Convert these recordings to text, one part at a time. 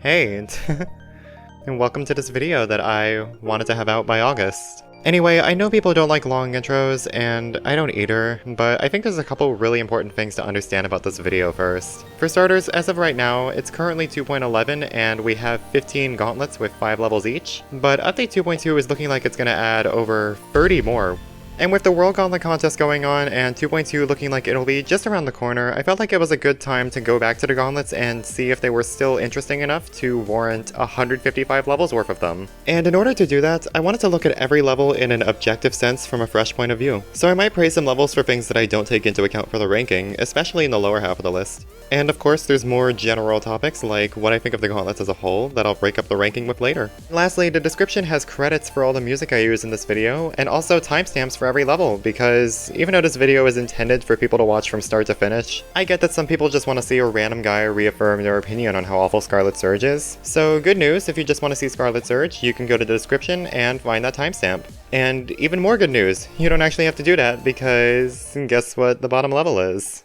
Hey, and welcome to this video that I wanted to have out by August. Anyway, I know people don't like long intros, and I don't either, but I think there's a couple really important things to understand about this video first. For starters, as of right now, it's currently 2.11 and we have 15 gauntlets with 5 levels each, but update 2.2 is looking like it's going to add over 30 more. And with the World Gauntlet contest going on and 2.2 looking like it'll be just around the corner, I felt like it was a good time to go back to the gauntlets and see if they were still interesting enough to warrant 155 levels worth of them. And in order to do that, I wanted to look at every level in an objective sense from a fresh point of view. So I might praise some levels for things that I don't take into account for the ranking, especially in the lower half of the list. And of course, there's more general topics like what I think of the gauntlets as a whole that I'll break up the ranking with later. Lastly, the description has credits for all the music I use in this video, and also timestamps for every level, because even though this video is intended for people to watch from start to finish, I get that some people just want to see a random guy reaffirm their opinion on how awful Scarlet Surge is. So good news, if you just want to see Scarlet Surge, you can go to the description and find that timestamp. And even more good news, you don't actually have to do that, because guess what the bottom level is?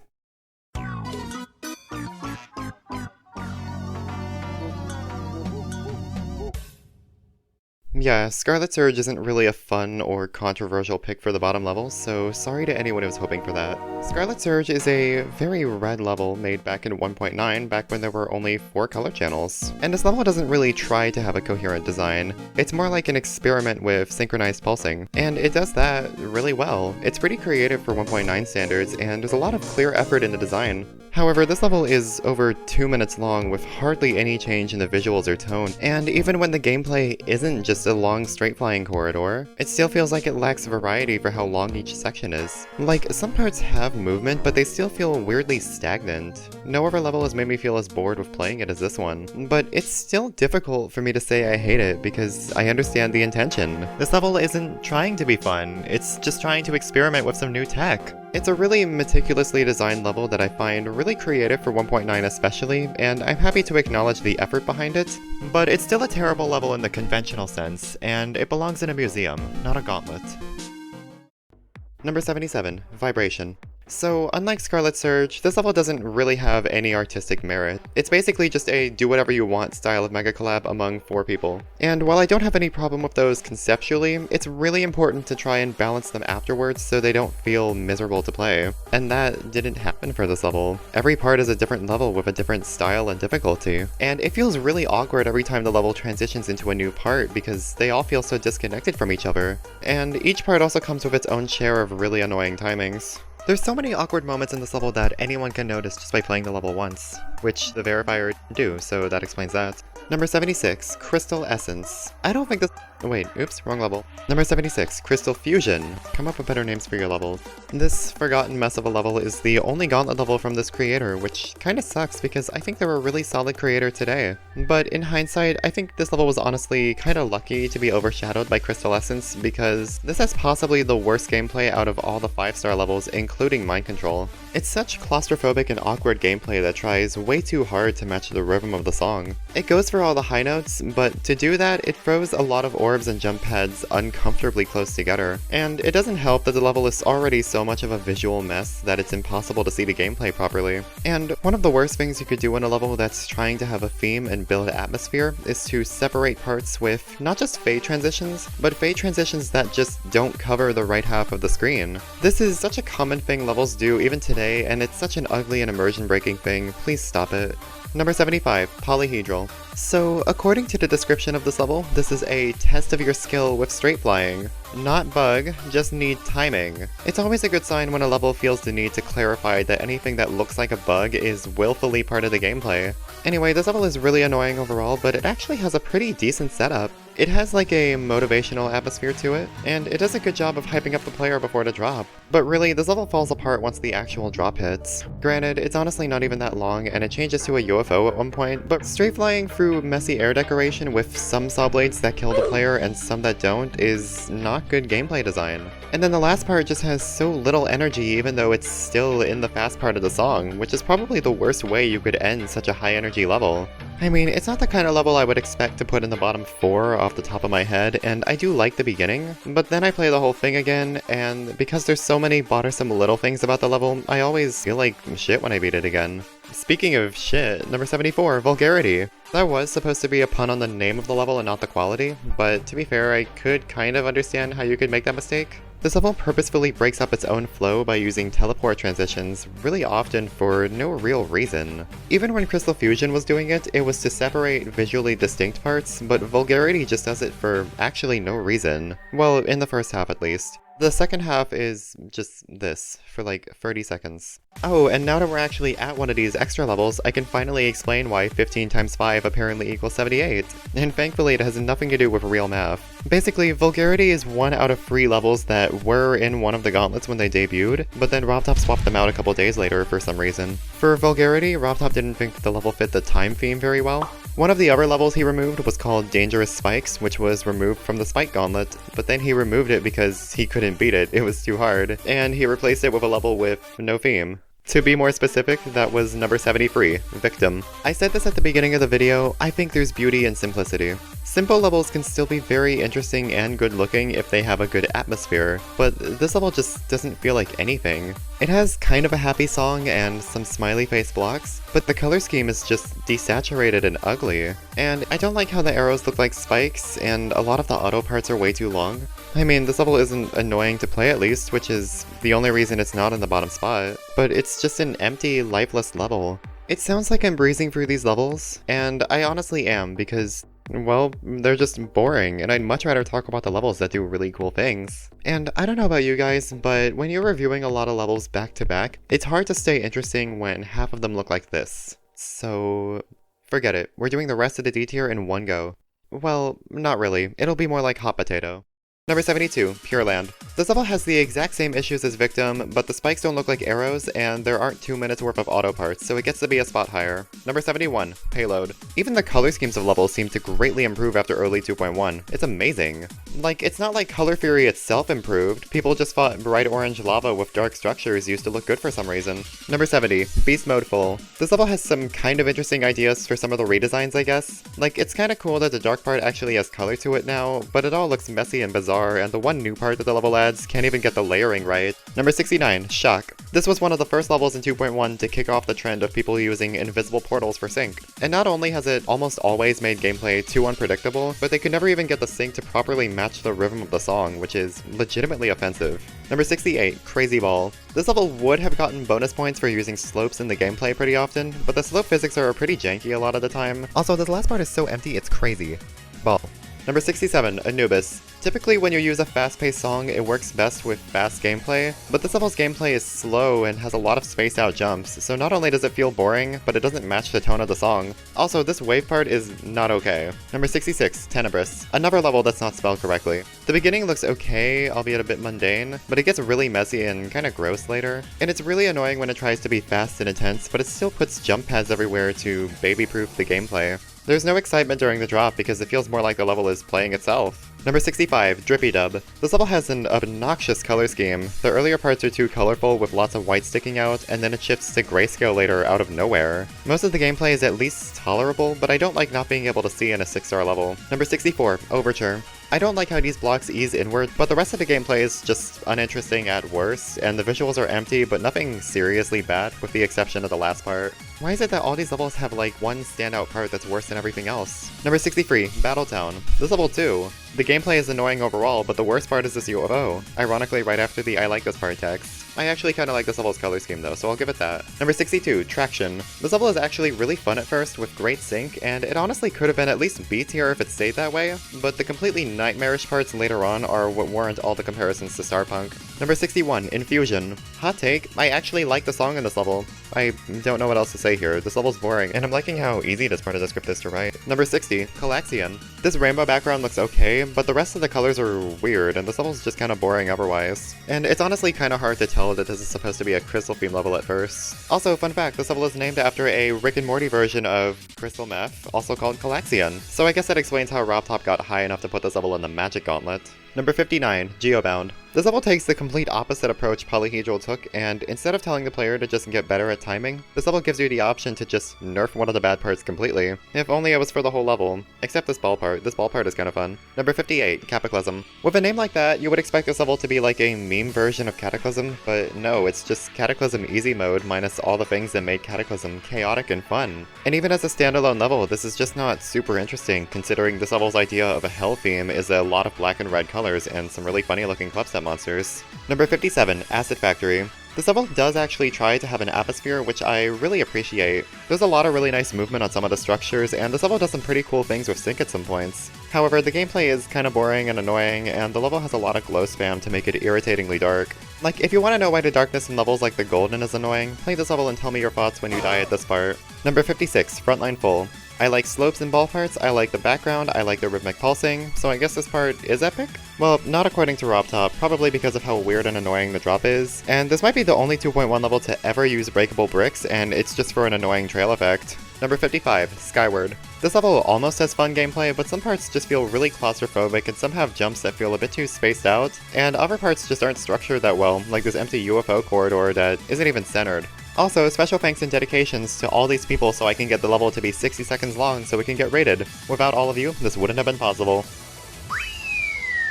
Yeah, Scarlet Surge isn't really a fun or controversial pick for the bottom level, so sorry to anyone who was hoping for that. Scarlet Surge is a very red level made back in 1.9, back when there were only 4 color channels. And this level doesn't really try to have a coherent design. It's more like an experiment with synchronized pulsing, and it does that really well. It's pretty creative for 1.9 standards, and there's a lot of clear effort in the design. However, this level is over 2 minutes long with hardly any change in the visuals or tone, and even when the gameplay isn't just a long straight flying corridor, it still feels like it lacks variety for how long each section is. Like, some parts have movement, but they still feel weirdly stagnant. No other level has made me feel as bored with playing it as this one, but it's still difficult for me to say I hate it because I understand the intention. This level isn't trying to be fun, it's just trying to experiment with some new tech. It's a really meticulously designed level that I find really creative for 1.9 especially, and I'm happy to acknowledge the effort behind it, but it's still a terrible level in the conventional sense, and it belongs in a museum, not a gauntlet. Number 77, Vibration. So, unlike Scarlet Surge, this level doesn't really have any artistic merit. It's basically just a do-whatever-you-want style of mega collab among 4 people. And while I don't have any problem with those conceptually, it's really important to try and balance them afterwards so they don't feel miserable to play. And that didn't happen for this level. Every part is a different level with a different style and difficulty. And it feels really awkward every time the level transitions into a new part because they all feel so disconnected from each other. And each part also comes with its own share of really annoying timings. There's so many awkward moments in this level that anyone can notice just by playing the level once, which the verifier do, so that explains that. Number 76, Crystal Essence. I don't think this— wait, oops, wrong level. Number 76, Crystal Fusion. Come up with better names for your levels. This forgotten mess of a level is the only Gauntlet level from this creator, which kinda sucks because I think they're a really solid creator today. But in hindsight, I think this level was honestly kinda lucky to be overshadowed by Crystal Essence because this has possibly the worst gameplay out of all the 5-star levels, including Mind Control. It's such claustrophobic and awkward gameplay that tries way too hard to match the rhythm of the song. It goes for all the high notes, but to do that, it throws a lot of orbs and jump pads uncomfortably close together. And it doesn't help that the level is already so much of a visual mess that it's impossible to see the gameplay properly. And one of the worst things you could do in a level that's trying to have a theme and build atmosphere is to separate parts with not just fade transitions, but fade transitions that just don't cover the right half of the screen. This is such a common thing levels do even today, and it's such an ugly and immersion-breaking thing. Please stop it. Number 75, Polyhedral. So, according to the description of this level, this is a test of your skill with straight flying. Not bug, just need timing. It's always a good sign when a level feels the need to clarify that anything that looks like a bug is willfully part of the gameplay. Anyway, this level is really annoying overall, but it actually has a pretty decent setup. It has like a motivational atmosphere to it, and it does a good job of hyping up the player before the drop. But really, this level falls apart once the actual drop hits. Granted, it's honestly not even that long, and it changes to a UFO at one point, but straight flying through messy air decoration with some saw blades that kill the player and some that don't is not good gameplay design. And then the last part just has so little energy even though it's still in the fast part of the song, which is probably the worst way you could end such a high energy level. I mean, it's not the kind of level I would expect to put in the bottom 4 off the top of my head, and I do like the beginning, but then I play the whole thing again, and because there's so many bothersome little things about the level, I always feel like shit when I beat it again. Speaking of shit, number 74, Vulgarity. That was supposed to be a pun on the name of the level and not the quality, but to be fair, I could kind of understand how you could make that mistake. This level purposefully breaks up its own flow by using teleport transitions really often for no real reason. Even when Crystal Fusion was doing it, it was to separate visually distinct parts, but Vulgarity just does it for actually no reason. Well, in the first half at least. The second half is just this, for like 30 seconds. Oh, and now that we're actually at one of these extra levels, I can finally explain why 15 times 5 apparently equals 78. And thankfully it has nothing to do with real math. Basically, Vulgarity is one out of 3 levels that were in one of the gauntlets when they debuted, but then RobTop swapped them out a couple days later for some reason. For Vulgarity, RobTop didn't think the level fit the time theme very well. One of the other levels he removed was called Dangerous Spikes, which was removed from the Spike Gauntlet, but then he removed it because he couldn't beat it, it was too hard, and he replaced it with a level with no theme. To be more specific, that was number 73, Victim. I said this at the beginning of the video, I think there's beauty in simplicity. Simple levels can still be very interesting and good looking if they have a good atmosphere, but this level just doesn't feel like anything. It has kind of a happy song and some smiley face blocks, but the color scheme is just desaturated and ugly. And I don't like how the arrows look like spikes, and a lot of the auto parts are way too long. I mean, this level isn't annoying to play at least, which is the only reason it's not in the bottom spot, but it's just an empty, lifeless level. It sounds like I'm breezing through these levels, and I honestly am, because, well, they're just boring, and I'd much rather talk about the levels that do really cool things. And I don't know about you guys, but when you're reviewing a lot of levels back to back, it's hard to stay interesting when half of them look like this. So, forget it. We're doing the rest of the D tier in one go. Well, not really. It'll be more like Hot Potato. Number 72, Pure Land. This level has the exact same issues as Victim, but the spikes don't look like arrows, and there aren't 2 minutes worth of auto parts, so it gets to be a spot higher. Number 71, Payload. Even the color schemes of levels seem to greatly improve after early 2.1. It's amazing. Like, it's not like color theory itself improved, people just thought bright orange lava with dark structures used to look good for some reason. Number 70, Beast Mode Full. This level has some kind of interesting ideas for some of the redesigns, I guess. Like, it's kinda cool that the dark part actually has color to it now, but it all looks messy and bizarre, and the one new part that the level adds can't even get the layering right. Number 69, Shock. This was one of the first levels in 2.1 to kick off the trend of people using invisible portals for sync. And not only has it almost always made gameplay too unpredictable, but they could never even get the sync to properly match the rhythm of the song, which is legitimately offensive. Number 68, Crazy Ball. This level would have gotten bonus points for using slopes in the gameplay pretty often, but the slope physics are pretty janky a lot of the time. Also, this last part is so empty it's crazy. Ball. Number 67, Anubis. Typically when you use a fast-paced song, it works best with fast gameplay, but this level's gameplay is slow and has a lot of spaced out jumps, so not only does it feel boring, but it doesn't match the tone of the song. Also, this wave part is not okay. Number 66, Tenebrous. Another level that's not spelled correctly. The beginning looks okay, albeit a bit mundane, but it gets really messy and kinda gross later. And it's really annoying when it tries to be fast and intense, but it still puts jump pads everywhere to baby-proof the gameplay. There's no excitement during the drop because it feels more like the level is playing itself. Number 65, Drippy Dub. This level has an obnoxious color scheme. The earlier parts are too colorful with lots of white sticking out, and then it shifts to grayscale later out of nowhere. Most of the gameplay is at least tolerable, but I don't like not being able to see in a 6-star level. Number 64, Overture. I don't like how these blocks ease inward, but the rest of the gameplay is just uninteresting at worst, and the visuals are empty, but nothing seriously bad, with the exception of the last part. Why is it that all these levels have like one standout part that's worse than everything else? Number 63, Battletown. This level too. The gameplay is annoying overall, but the worst part is this UFO, ironically right after the I like this part text. I actually kinda like this level's color scheme though, so I'll give it that. Number 62, Traction. This level is actually really fun at first, with great sync, and it honestly could have been at least B tier if it stayed that way, but the completely nightmarish parts later on are what warrant all the comparisons to Starpunk. Number 61, Infusion. Hot take, I actually like the song in this level. I don't know what else to say here, this level's boring, and I'm liking how easy this part of the script is to write. Number 60, Calaxian. This rainbow background looks okay, but the rest of the colors are weird, and this level's just kinda boring otherwise. And it's honestly kinda hard to tell that this is supposed to be a Crystal theme level at first. Also, fun fact, this level is named after a Rick and Morty version of Crystal Meth, also called Calaxian. So I guess that explains how RobTop got high enough to put this level in the Magic Gauntlet. Number 59, Geobound. This level takes the complete opposite approach Polyhedral took, and instead of telling the player to just get better at timing, this level gives you the option to just nerf one of the bad parts completely. If only it was for the whole level. Except this ball part. This ball part is kinda fun. Number 58, Cataclysm. With a name like that, you would expect this level to be like a meme version of Cataclysm, but no, it's just Cataclysm easy mode minus all the things that make Cataclysm chaotic and fun. And even as a standalone level, this is just not super interesting, considering this level's idea of a hell theme is a lot of black and red colors and some really funny looking clubstep monsters. Number 57, Acid Factory. This level does actually try to have an atmosphere, which I really appreciate. There's a lot of really nice movement on some of the structures, and this level does some pretty cool things with sync at some points. However, the gameplay is kinda boring and annoying, and the level has a lot of glow spam to make it irritatingly dark. Like, if you want to know why the darkness in levels like the Golden is annoying, play this level and tell me your thoughts when you die at this part. Number 56, Frontline Full. I like slopes and ball parts, I like the background, I like the rhythmic pulsing, so I guess this part is epic? Well, not according to RobTop, probably because of how weird and annoying the drop is, and this might be the only 2.1 level to ever use breakable bricks, and it's just for an annoying trail effect. Number 55, Skyward. This level almost has fun gameplay, but some parts just feel really claustrophobic, and some have jumps that feel a bit too spaced out, and other parts just aren't structured that well, like this empty UFO corridor that isn't even centered. Also, special thanks and dedications to all these people so I can get the level to be 60 seconds long so we can get rated. Without all of you, this wouldn't have been possible.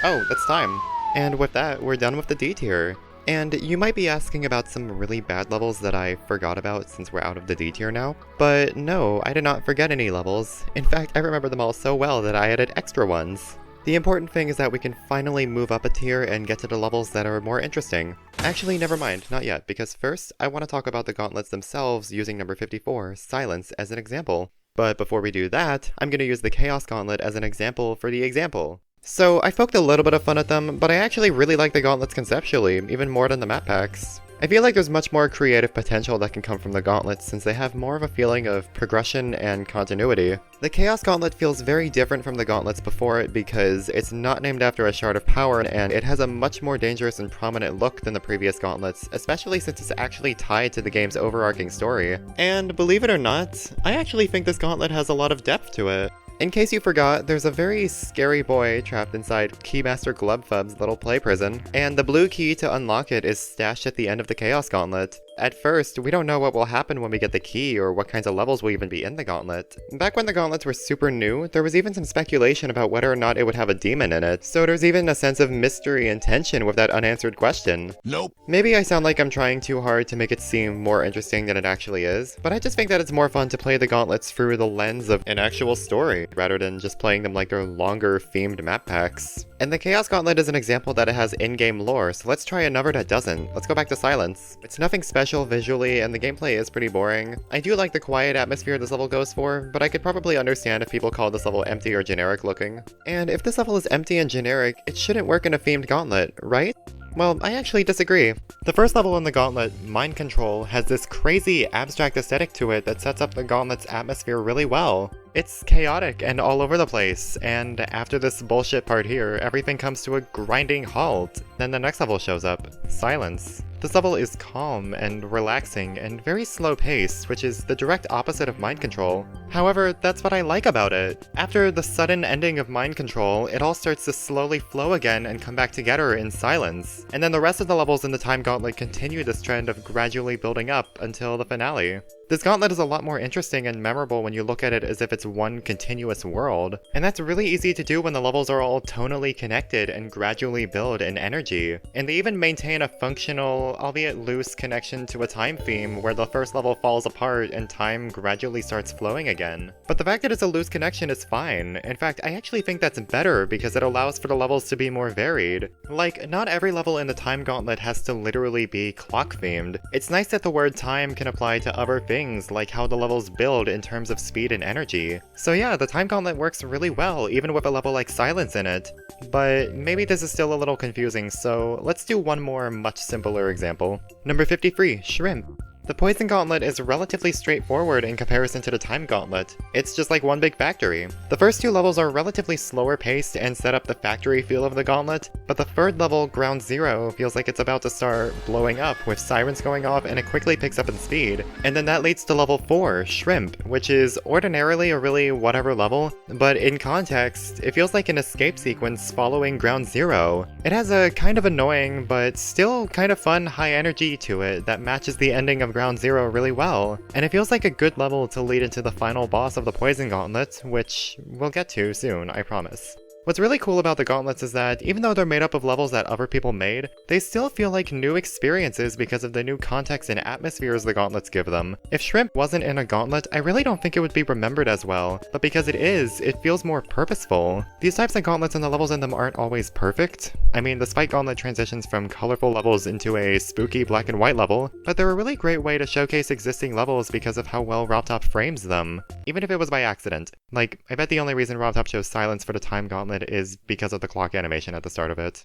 Oh, that's time. And with that, we're done with the D tier. And you might be asking about some really bad levels that I forgot about since we're out of the D tier now. But no, I did not forget any levels. In fact, I remember them all so well that I added extra ones. The important thing is that we can finally move up a tier and get to the levels that are more interesting. Actually, never mind, not yet, because first, I want to talk about the gauntlets themselves using number 54, Silence, as an example. But before we do that, I'm going to use the Chaos Gauntlet as an example for the example. So, I poked a little bit of fun at them, but I actually really like the gauntlets conceptually, even more than the map packs. I feel like there's much more creative potential that can come from the gauntlets since they have more of a feeling of progression and continuity. The Chaos Gauntlet feels very different from the gauntlets before it because it's not named after a shard of power and it has a much more dangerous and prominent look than the previous gauntlets, especially since it's actually tied to the game's overarching story. And believe it or not, I actually think this gauntlet has a lot of depth to it. In case you forgot, there's a very scary boy trapped inside Keymaster Glubfub's little play prison, and the blue key to unlock it is stashed at the end of the Chaos Gauntlet. At first, we don't know what will happen when we get the key or what kinds of levels will even be in the gauntlet. Back when the gauntlets were super new, there was even some speculation about whether or not it would have a demon in it, so there's even a sense of mystery and tension with that unanswered question. Nope. Maybe I sound like I'm trying too hard to make it seem more interesting than it actually is, but I just think that it's more fun to play the gauntlets through the lens of an actual story, rather than just playing them like they're longer themed map packs. And the Chaos Gauntlet is an example that it has in-game lore, so let's try another that doesn't. Let's go back to Silence. It's nothing special visually, and the gameplay is pretty boring. I do like the quiet atmosphere this level goes for, but I could probably understand if people call this level empty or generic looking. And if this level is empty and generic, it shouldn't work in a themed gauntlet, right? Well, I actually disagree. The first level in the Gauntlet, Mind Control, has this crazy abstract aesthetic to it that sets up the Gauntlet's atmosphere really well. It's chaotic and all over the place, and after this bullshit part here, everything comes to a grinding halt. Then the next level shows up, Silence. This level is calm and relaxing and very slow paced, which is the direct opposite of Mind Control. However, that's what I like about it. After the sudden ending of Mind Control, it all starts to slowly flow again and come back together in Silence. And then the rest of the levels in the Time Gauntlet continue this trend of gradually building up until the finale. This gauntlet is a lot more interesting and memorable when you look at it as if it's one continuous world. And that's really easy to do when the levels are all tonally connected and gradually build in energy. And they even maintain a functional, albeit loose, connection to a time theme where the first level falls apart and time gradually starts flowing again. But the fact that it's a loose connection is fine. In fact, I actually think that's better because it allows for the levels to be more varied. Like, not every level in the Time Gauntlet has to literally be clock themed. It's nice that the word time can apply to other things like how the levels build in terms of speed and energy. So yeah, the Time Gauntlet works really well, even with a level like Silence in it. But maybe this is still a little confusing, so let's do one more much simpler example. Number 53, Shrimp. The Poison Gauntlet is relatively straightforward in comparison to the Time Gauntlet. It's just like one big factory. The first two levels are relatively slower paced and set up the factory feel of the Gauntlet, but the third level, Ground Zero, feels like it's about to start blowing up with sirens going off and it quickly picks up in speed. And then that leads to level 4, Shrimp, which is ordinarily a really whatever level, but in context, it feels like an escape sequence following Ground Zero. It has a kind of annoying, but still kind of fun high energy to it that matches the ending of Ground Zero really well, and it feels like a good level to lead into the final boss of the Poison Gauntlet, which we'll get to soon, I promise. What's really cool about the Gauntlets is that, even though they're made up of levels that other people made, they still feel like new experiences because of the new context and atmospheres the Gauntlets give them. If Shrimp wasn't in a Gauntlet, I really don't think it would be remembered as well, but because it is, it feels more purposeful. These types of Gauntlets and the levels in them aren't always perfect. I mean, the Spike Gauntlet transitions from colorful levels into a spooky black and white level, but they're a really great way to showcase existing levels because of how well RobTop frames them, even if it was by accident. Like, I bet the only reason RobTop chose silence for the Time Gauntlet is because of the clock animation at the start of it.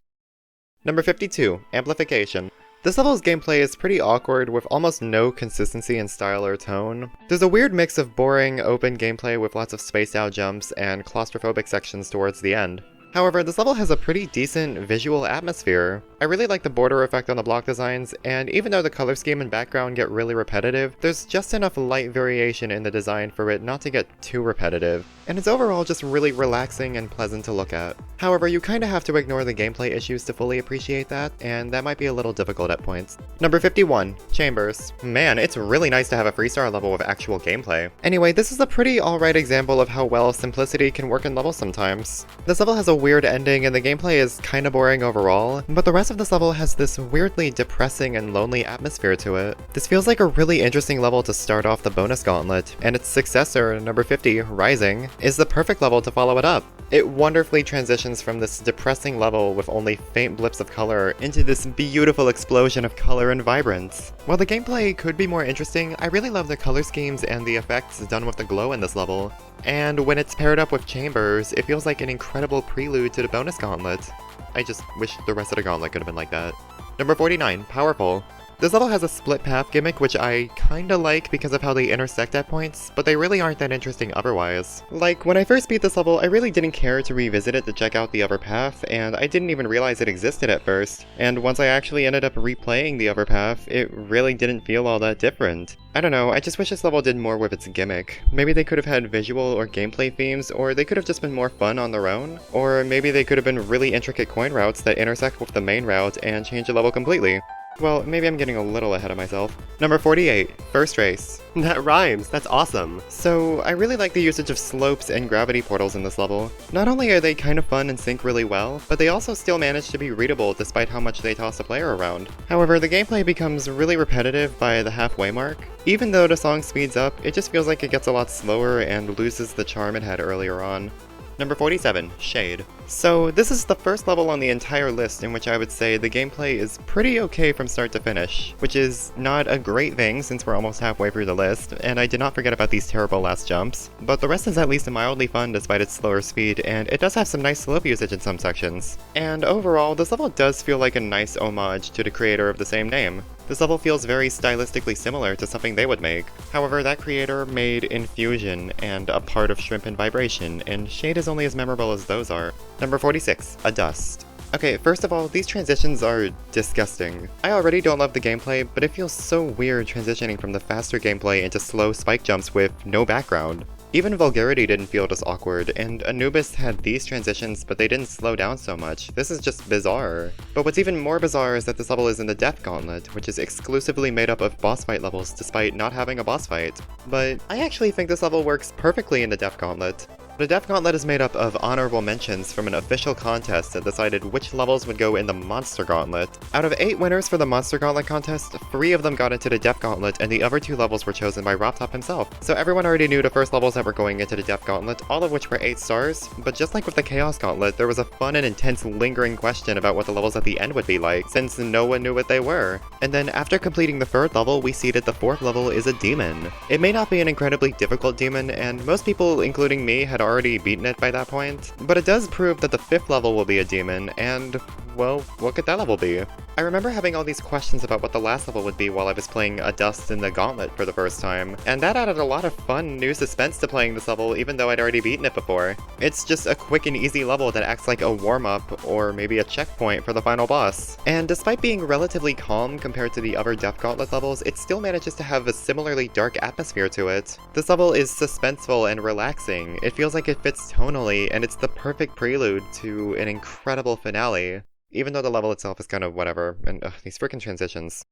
Number 52, Amplification. This level's gameplay is pretty awkward with almost no consistency in style or tone. There's a weird mix of boring, open gameplay with lots of spaced out jumps and claustrophobic sections towards the end. However, this level has a pretty decent visual atmosphere. I really like the border effect on the block designs, and even though the color scheme and background get really repetitive, there's just enough light variation in the design for it not to get too repetitive, and it's overall just really relaxing and pleasant to look at. However, you kinda have to ignore the gameplay issues to fully appreciate that, and that might be a little difficult at points. Number 51, Chambers. Man, it's really nice to have a freestar level with actual gameplay. Anyway, this is a pretty alright example of how well simplicity can work in levels sometimes. This level has a weird ending and the gameplay is kinda boring overall, but the rest of this level has this weirdly depressing and lonely atmosphere to it. This feels like a really interesting level to start off the bonus gauntlet, and its successor, number 50, Rising, is the perfect level to follow it up. It wonderfully transitions from this depressing level with only faint blips of color into this beautiful explosion of color and vibrance. While the gameplay could be more interesting, I really love the color schemes and the effects done with the glow in this level. And when it's paired up with Chambers, it feels like an incredible prelude to the bonus gauntlet. I just wish the rest of the gauntlet could have been like that. Number 49, Powerful. This level has a split path gimmick which I kinda like because of how they intersect at points, but they really aren't that interesting otherwise. Like, when I first beat this level, I really didn't care to revisit it to check out the other path, and I didn't even realize it existed at first, and once I actually ended up replaying the other path, it really didn't feel all that different. I don't know, I just wish this level did more with its gimmick. Maybe they could have had visual or gameplay themes, or they could have just been more fun on their own, or maybe they could have been really intricate coin routes that intersect with the main route and change the level completely. Well, maybe I'm getting a little ahead of myself. Number 48, First Race. That rhymes, that's awesome. So, I really like the usage of slopes and gravity portals in this level. Not only are they kind of fun and sync really well, but they also still manage to be readable despite how much they toss the player around. However, the gameplay becomes really repetitive by the halfway mark. Even though the song speeds up, it just feels like it gets a lot slower and loses the charm it had earlier on. Number 47, Shade. So this is the first level on the entire list in which I would say the gameplay is pretty okay from start to finish, which is not a great thing since we're almost halfway through the list, and I did not forget about these terrible last jumps. But the rest is at least mildly fun despite its slower speed, and it does have some nice slope usage in some sections. And overall, this level does feel like a nice homage to the creator of the same name. This level feels very stylistically similar to something they would make. However, that creator made Infusion and a part of Shrimp and Vibration, and Shade is only as memorable as those are. Number 46, Adust. Okay, first of all, these transitions are disgusting. I already don't love the gameplay, but it feels so weird transitioning from the faster gameplay into slow spike jumps with no background. Even Vulgarity didn't feel this awkward, and Anubis had these transitions, but they didn't slow down so much. This is just bizarre. But what's even more bizarre is that this level is in the Death Gauntlet, which is exclusively made up of boss fight levels despite not having a boss fight. But I actually think this level works perfectly in the Death Gauntlet. The Death Gauntlet is made up of honorable mentions from an official contest that decided which levels would go in the Monster Gauntlet. Out of 8 winners for the Monster Gauntlet contest, 3 of them got into the Death Gauntlet, and the other 2 levels were chosen by RobTop himself. So everyone already knew the first levels that were going into the Death Gauntlet, all of which were 8 stars, but just like with the Chaos Gauntlet, there was a fun and intense lingering question about what the levels at the end would be like, since no one knew what they were. And then after completing the 3rd level, we see that the 4th level is a demon. It may not be an incredibly difficult demon, and most people, including me, had already beaten it by that point, but it does prove that the 5th level will be a demon, and well, what could that level be? I remember having all these questions about what the last level would be while I was playing A Dust in the Gauntlet for the first time, and that added a lot of fun new suspense to playing this level even though I'd already beaten it before. It's just a quick and easy level that acts like a warm-up, or maybe a checkpoint for the final boss. And despite being relatively calm compared to the other Death Gauntlet levels, it still manages to have a similarly dark atmosphere to it. This level is suspenseful and relaxing, it feels like it fits tonally, and it's the perfect prelude to an incredible finale. Even though the level itself is kind of whatever, and these freaking transitions.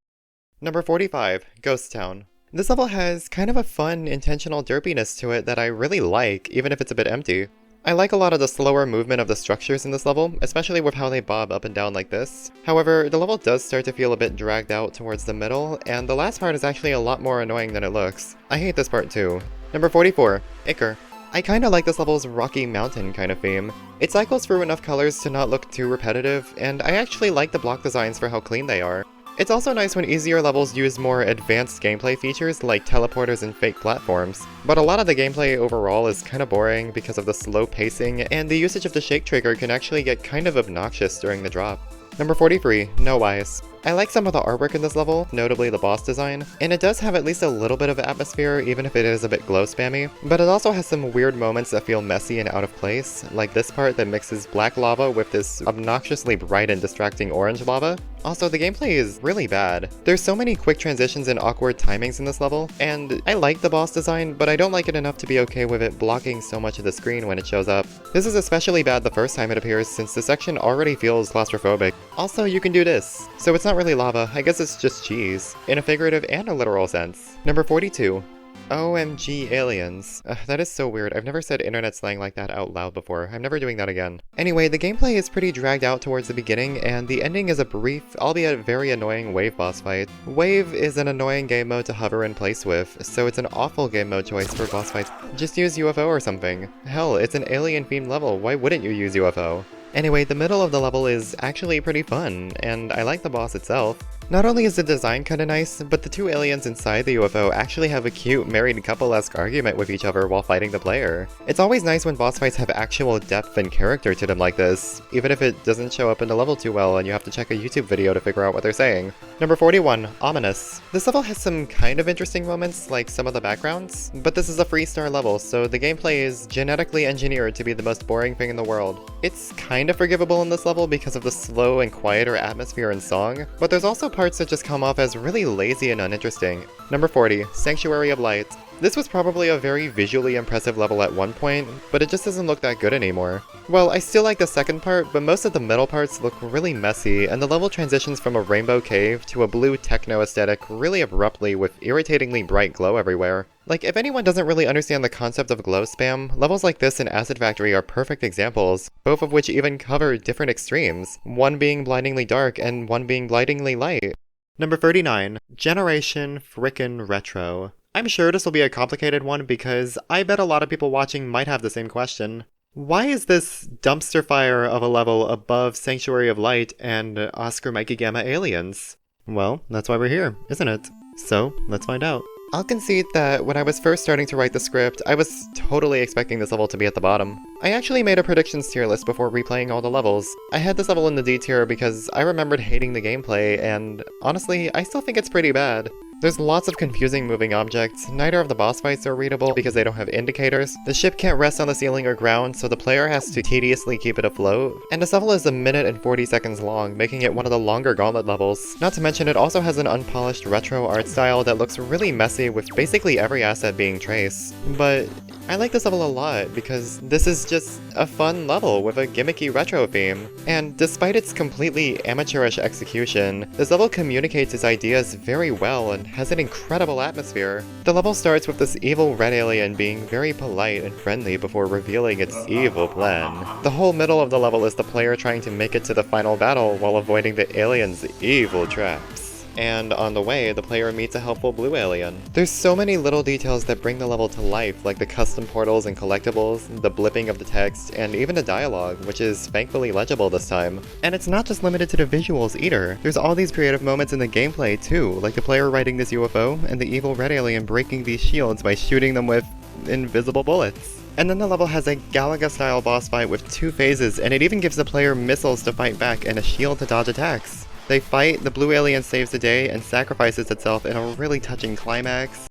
Number 45, Ghost Town. This level has kind of a fun, intentional derpiness to it that I really like, even if it's a bit empty. I like a lot of the slower movement of the structures in this level, especially with how they bob up and down like this. However, the level does start to feel a bit dragged out towards the middle, and the last part is actually a lot more annoying than it looks. I hate this part too. Number 44, Icker. I kinda like this level's rocky mountain kind of theme. It cycles through enough colors to not look too repetitive, and I actually like the block designs for how clean they are. It's also nice when easier levels use more advanced gameplay features like teleporters and fake platforms, but a lot of the gameplay overall is kinda boring because of the slow pacing, and the usage of the shake trigger can actually get kind of obnoxious during the drop. Number 43, No Eyes. I like some of the artwork in this level, notably the boss design, and it does have at least a little bit of atmosphere even if it is a bit glow spammy, but it also has some weird moments that feel messy and out of place, like this part that mixes black lava with this obnoxiously bright and distracting orange lava. Also, the gameplay is really bad. There's so many quick transitions and awkward timings in this level, and I like the boss design, but I don't like it enough to be okay with it blocking so much of the screen when it shows up. This is especially bad the first time it appears since the section already feels claustrophobic. Also, you can do this. So it's not really lava, I guess it's just cheese, in a figurative and a literal sense. Number 42. OMG aliens. That is so weird. I've never said internet slang like that out loud before. I'm never doing that again. Anyway, the gameplay is pretty dragged out towards the beginning, and the ending is a brief, albeit very annoying wave boss fight. Wave is an annoying game mode to hover in place with, so it's an awful game mode choice for boss fights. Just use UFO or something. Hell, it's an alien-themed level, why wouldn't you use UFO? Anyway, the middle of the level is actually pretty fun, and I like the boss itself. Not only is the design kinda nice, but the two aliens inside the UFO actually have a cute married couple-esque argument with each other while fighting the player. It's always nice when boss fights have actual depth and character to them like this, even if it doesn't show up in the level too well and you have to check a YouTube video to figure out what they're saying. Number 41, Ominous. This level has some kind of interesting moments, like some of the backgrounds, but this is a 3-star level, so the gameplay is genetically engineered to be the most boring thing in the world. It's kinda forgivable in this level because of the slow and quieter atmosphere and song, but there's also parts that just come off as really lazy and uninteresting. Number 40, Sanctuary of Light. This was probably a very visually impressive level at one point, but it just doesn't look that good anymore. Well, I still like the second part, but most of the middle parts look really messy, and the level transitions from a rainbow cave to a blue techno aesthetic really abruptly with irritatingly bright glow everywhere. Like, if anyone doesn't really understand the concept of glow spam, levels like this in Acid Factory are perfect examples, both of which even cover different extremes, one being blindingly dark and one being blindingly light. Number 39, Generation Frickin' Retro. I'm sure this will be a complicated one because I bet a lot of people watching might have the same question. Why is this dumpster fire of a level above Sanctuary of Light and Oscar Mikey Gamma Aliens? Well, that's why we're here, isn't it? So, let's find out. I'll concede that when I was first starting to write the script, I was totally expecting this level to be at the bottom. I actually made a predictions tier list before replaying all the levels. I had this level in the D tier because I remembered hating the gameplay, and honestly, I still think it's pretty bad. There's lots of confusing moving objects, neither of the boss fights are readable because they don't have indicators, the ship can't rest on the ceiling or ground so the player has to tediously keep it afloat, and this level is a minute and 40 seconds long, making it one of the longer Gauntlet levels. Not to mention it also has an unpolished retro art style that looks really messy with basically every asset being traced. But I like this level a lot because this is just a fun level with a gimmicky retro theme. And despite its completely amateurish execution, this level communicates its ideas very well and has an incredible atmosphere. The level starts with this evil red alien being very polite and friendly before revealing its evil plan. The whole middle of the level is the player trying to make it to the final battle while avoiding the alien's evil traps. And on the way, the player meets a helpful blue alien. There's so many little details that bring the level to life, like the custom portals and collectibles, the blipping of the text, and even the dialogue, which is thankfully legible this time. And it's not just limited to the visuals either. There's all these creative moments in the gameplay too, like the player riding this UFO, and the evil red alien breaking these shields by shooting them with invisible bullets. And then the level has a Galaga-style boss fight with 2 phases, and it even gives the player missiles to fight back and a shield to dodge attacks. They fight, the blue alien saves the day, and sacrifices itself in a really touching climax,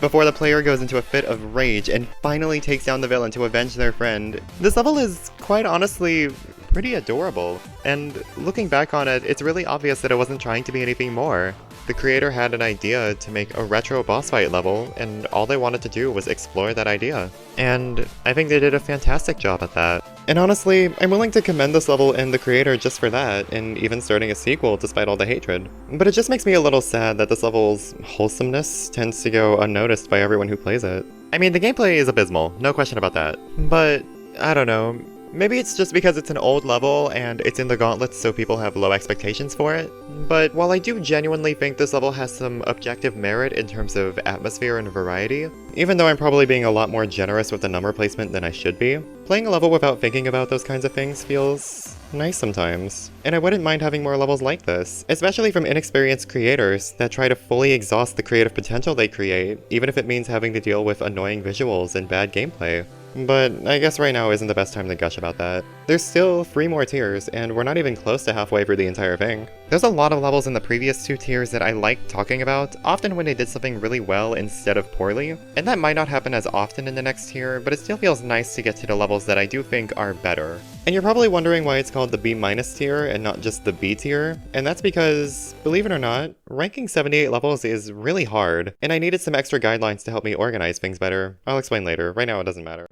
before the player goes into a fit of rage and finally takes down the villain to avenge their friend. This level is, quite honestly, pretty adorable, and looking back on it, it's really obvious that it wasn't trying to be anything more. The creator had an idea to make a retro boss fight level, and all they wanted to do was explore that idea. And I think they did a fantastic job at that. And honestly, I'm willing to commend this level and the creator just for that, and even starting a sequel despite all the hatred. But it just makes me a little sad that this level's wholesomeness tends to go unnoticed by everyone who plays it. I mean, the gameplay is abysmal, no question about that. But, I don't know, maybe it's just because it's an old level and it's in the Gauntlet so people have low expectations for it. But while I do genuinely think this level has some objective merit in terms of atmosphere and variety, even though I'm probably being a lot more generous with the number placement than I should be, playing a level without thinking about those kinds of things feels nice sometimes. And I wouldn't mind having more levels like this, especially from inexperienced creators that try to fully exhaust the creative potential they create, even if it means having to deal with annoying visuals and bad gameplay. But I guess right now isn't the best time to gush about that. There's still 3 more tiers, and we're not even close to halfway through the entire thing. There's a lot of levels in the previous 2 tiers that I like talking about, often when they did something really well instead of poorly, and that might not happen as often in the next tier, but it still feels nice to get to the levels that I do think are better. And you're probably wondering why it's called the B- tier and not just the B tier, and that's because, believe it or not, ranking 78 levels is really hard, and I needed some extra guidelines to help me organize things better. I'll explain later, right now it doesn't matter.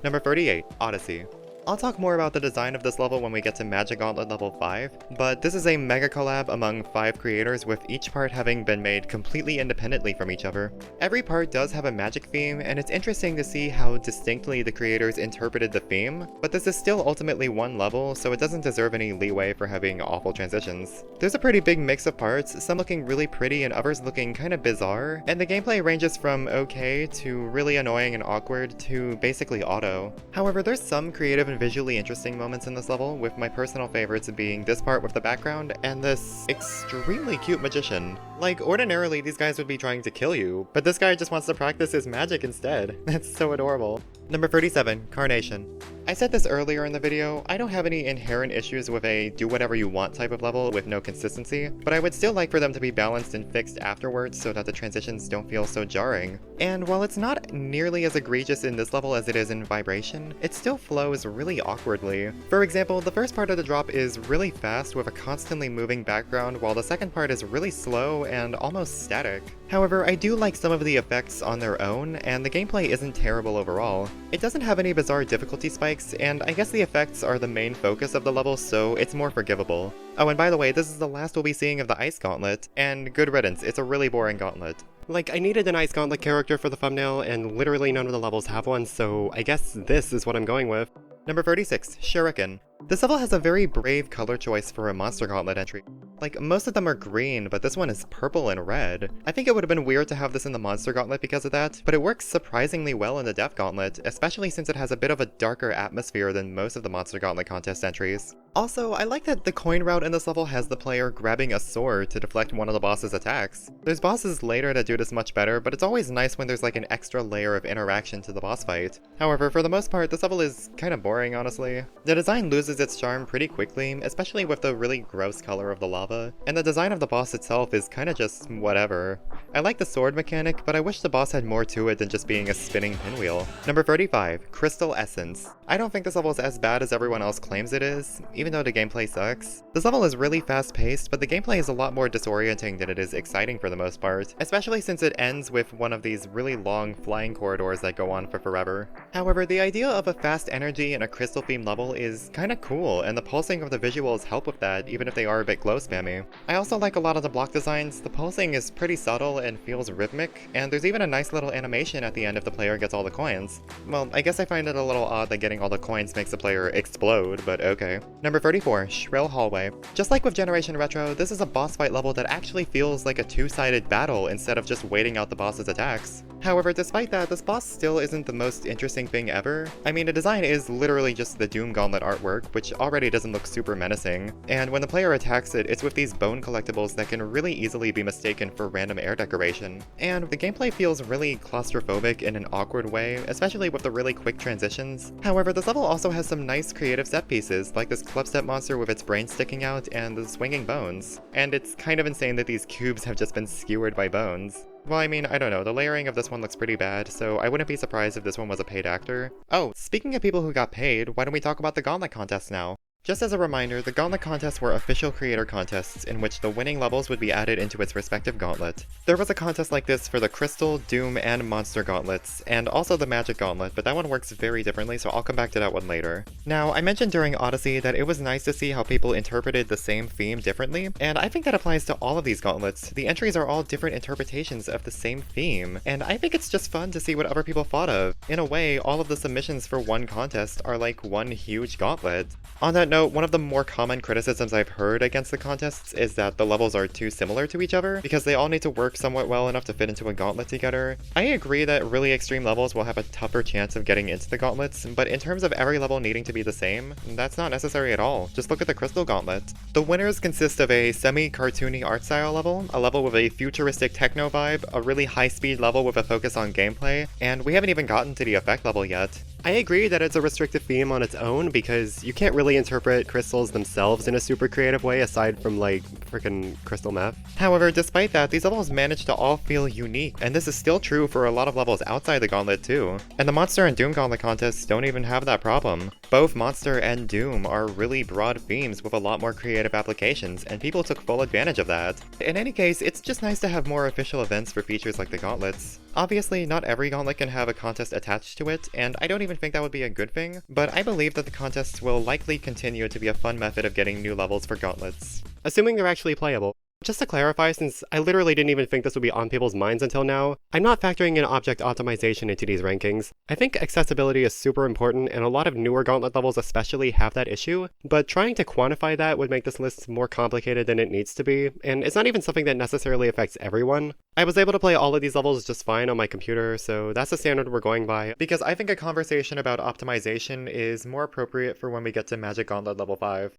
Number 38, Odyssey. I'll talk more about the design of this level when we get to Magic Gauntlet level 5, but this is a mega collab among 5 creators with each part having been made completely independently from each other. Every part does have a magic theme, and it's interesting to see how distinctly the creators interpreted the theme, but this is still ultimately one level, so it doesn't deserve any leeway for having awful transitions. There's a pretty big mix of parts, some looking really pretty and others looking kinda bizarre, and the gameplay ranges from okay to really annoying and awkward to basically auto. However, there's some creative and visually interesting moments in this level, with my personal favorites being this part with the background and this extremely cute magician. Like, ordinarily these guys would be trying to kill you, but this guy just wants to practice his magic instead. That's so adorable. Number 37, Carnation. I said this earlier in the video, I don't have any inherent issues with a do whatever you want type of level with no consistency, but I would still like for them to be balanced and fixed afterwards so that the transitions don't feel so jarring. And while it's not nearly as egregious in this level as it is in Vibration, it still flows really awkwardly. For example, the first part of the drop is really fast with a constantly moving background, while the second part is really slow and almost static. However, I do like some of the effects on their own, and the gameplay isn't terrible overall. It doesn't have any bizarre difficulty spikes, and I guess the effects are the main focus of the level, so it's more forgivable. Oh, and by the way, this is the last we'll be seeing of the Ice Gauntlet, and good riddance, it's a really boring gauntlet. Like, I needed an Ice Gauntlet character for the thumbnail, and literally none of the levels have one, so I guess this is what I'm going with. Number 36, Shuriken. This level has a very brave color choice for a Monster Gauntlet entry. Like, most of them are green, but this one is purple and red. I think it would have been weird to have this in the Monster Gauntlet because of that, but it works surprisingly well in the Death Gauntlet, especially since it has a bit of a darker atmosphere than most of the Monster Gauntlet contest entries. Also, I like that the coin route in this level has the player grabbing a sword to deflect one of the boss's attacks. There's bosses later that do this much better, but it's always nice when there's like an extra layer of interaction to the boss fight. However, for the most part, this level is kinda boring, honestly. The design loses its charm pretty quickly, especially with the really gross color of the lava, and the design of the boss itself is kinda just whatever. I like the sword mechanic, but I wish the boss had more to it than just being a spinning pinwheel. Number 35, Crystal Essence. I don't think this level is as bad as everyone else claims it is, even though the gameplay sucks. This level is really fast-paced, but the gameplay is a lot more disorienting than it is exciting for the most part, especially since it ends with one of these really long flying corridors that go on for forever. However, the idea of a fast energy in a crystal-themed level is kinda cool, and the pulsing of the visuals help with that, even if they are a bit glow spammy. I also like a lot of the block designs. The pulsing is pretty subtle and feels rhythmic, and there's even a nice little animation at the end if the player gets all the coins. Well, I guess I find it a little odd that getting all the coins makes the player explode, but okay. Number 34, Shrill Hallway. Just like with Generation Retro, this is a boss fight level that actually feels like a two-sided battle instead of just waiting out the boss's attacks. However, despite that, this boss still isn't the most interesting thing ever. I mean, the design is literally just the Doom Gauntlet artwork, which already doesn't look super menacing, and when the player attacks it, it's with these bone collectibles that can really easily be mistaken for random air decoration. And the gameplay feels really claustrophobic in an awkward way, especially with the really quick transitions. However, this level also has some nice creative set pieces, like this clubstep monster with its brain sticking out and the swinging bones. And it's kind of insane that these cubes have just been skewered by bones. Well, I mean, I don't know, the layering of this one looks pretty bad, so I wouldn't be surprised if this one was a paid actor. Oh, speaking of people who got paid, why don't we talk about the Gauntlet contest now? Just as a reminder, the Gauntlet contests were official creator contests in which the winning levels would be added into its respective gauntlet. There was a contest like this for the Crystal, Doom, and Monster gauntlets, and also the Magic gauntlet, but that one works very differently, so I'll come back to that one later. Now, I mentioned during Odyssey that it was nice to see how people interpreted the same theme differently, and I think that applies to all of these gauntlets. The entries are all different interpretations of the same theme, and I think it's just fun to see what other people thought of. In a way, all of the submissions for one contest are like one huge gauntlet. On that note, one of the more common criticisms I've heard against the contests is that the levels are too similar to each other, because they all need to work somewhat well enough to fit into a gauntlet together. I agree that really extreme levels will have a tougher chance of getting into the gauntlets, but in terms of every level needing to be the same, that's not necessary at all. Just look at the Crystal Gauntlet. The winners consist of a semi-cartoony art style level, a level with a futuristic techno vibe, a really high-speed level with a focus on gameplay, and we haven't even gotten to the effect level yet. I agree that it's a restrictive theme on its own because you can't really interpret crystals themselves in a super creative way aside from like frickin' crystal meth. However, despite that, these levels manage to all feel unique, and this is still true for a lot of levels outside the Gauntlet too. And the Monster and Doom Gauntlet contests don't even have that problem. Both Monster and Doom are really broad themes with a lot more creative applications, and people took full advantage of that. In any case, it's just nice to have more official events for features like the Gauntlets. Obviously, not every gauntlet can have a contest attached to it, and I don't even think that would be a good thing, but I believe that the contests will likely continue to be a fun method of getting new levels for gauntlets. Assuming they're actually playable. Just to clarify, since I literally didn't even think this would be on people's minds until now, I'm not factoring in object optimization into these rankings. I think accessibility is super important, and a lot of newer gauntlet levels especially have that issue, but trying to quantify that would make this list more complicated than it needs to be, and it's not even something that necessarily affects everyone. I was able to play all of these levels just fine on my computer, so that's the standard we're going by, because I think a conversation about optimization is more appropriate for when we get to Magic Gauntlet level 5.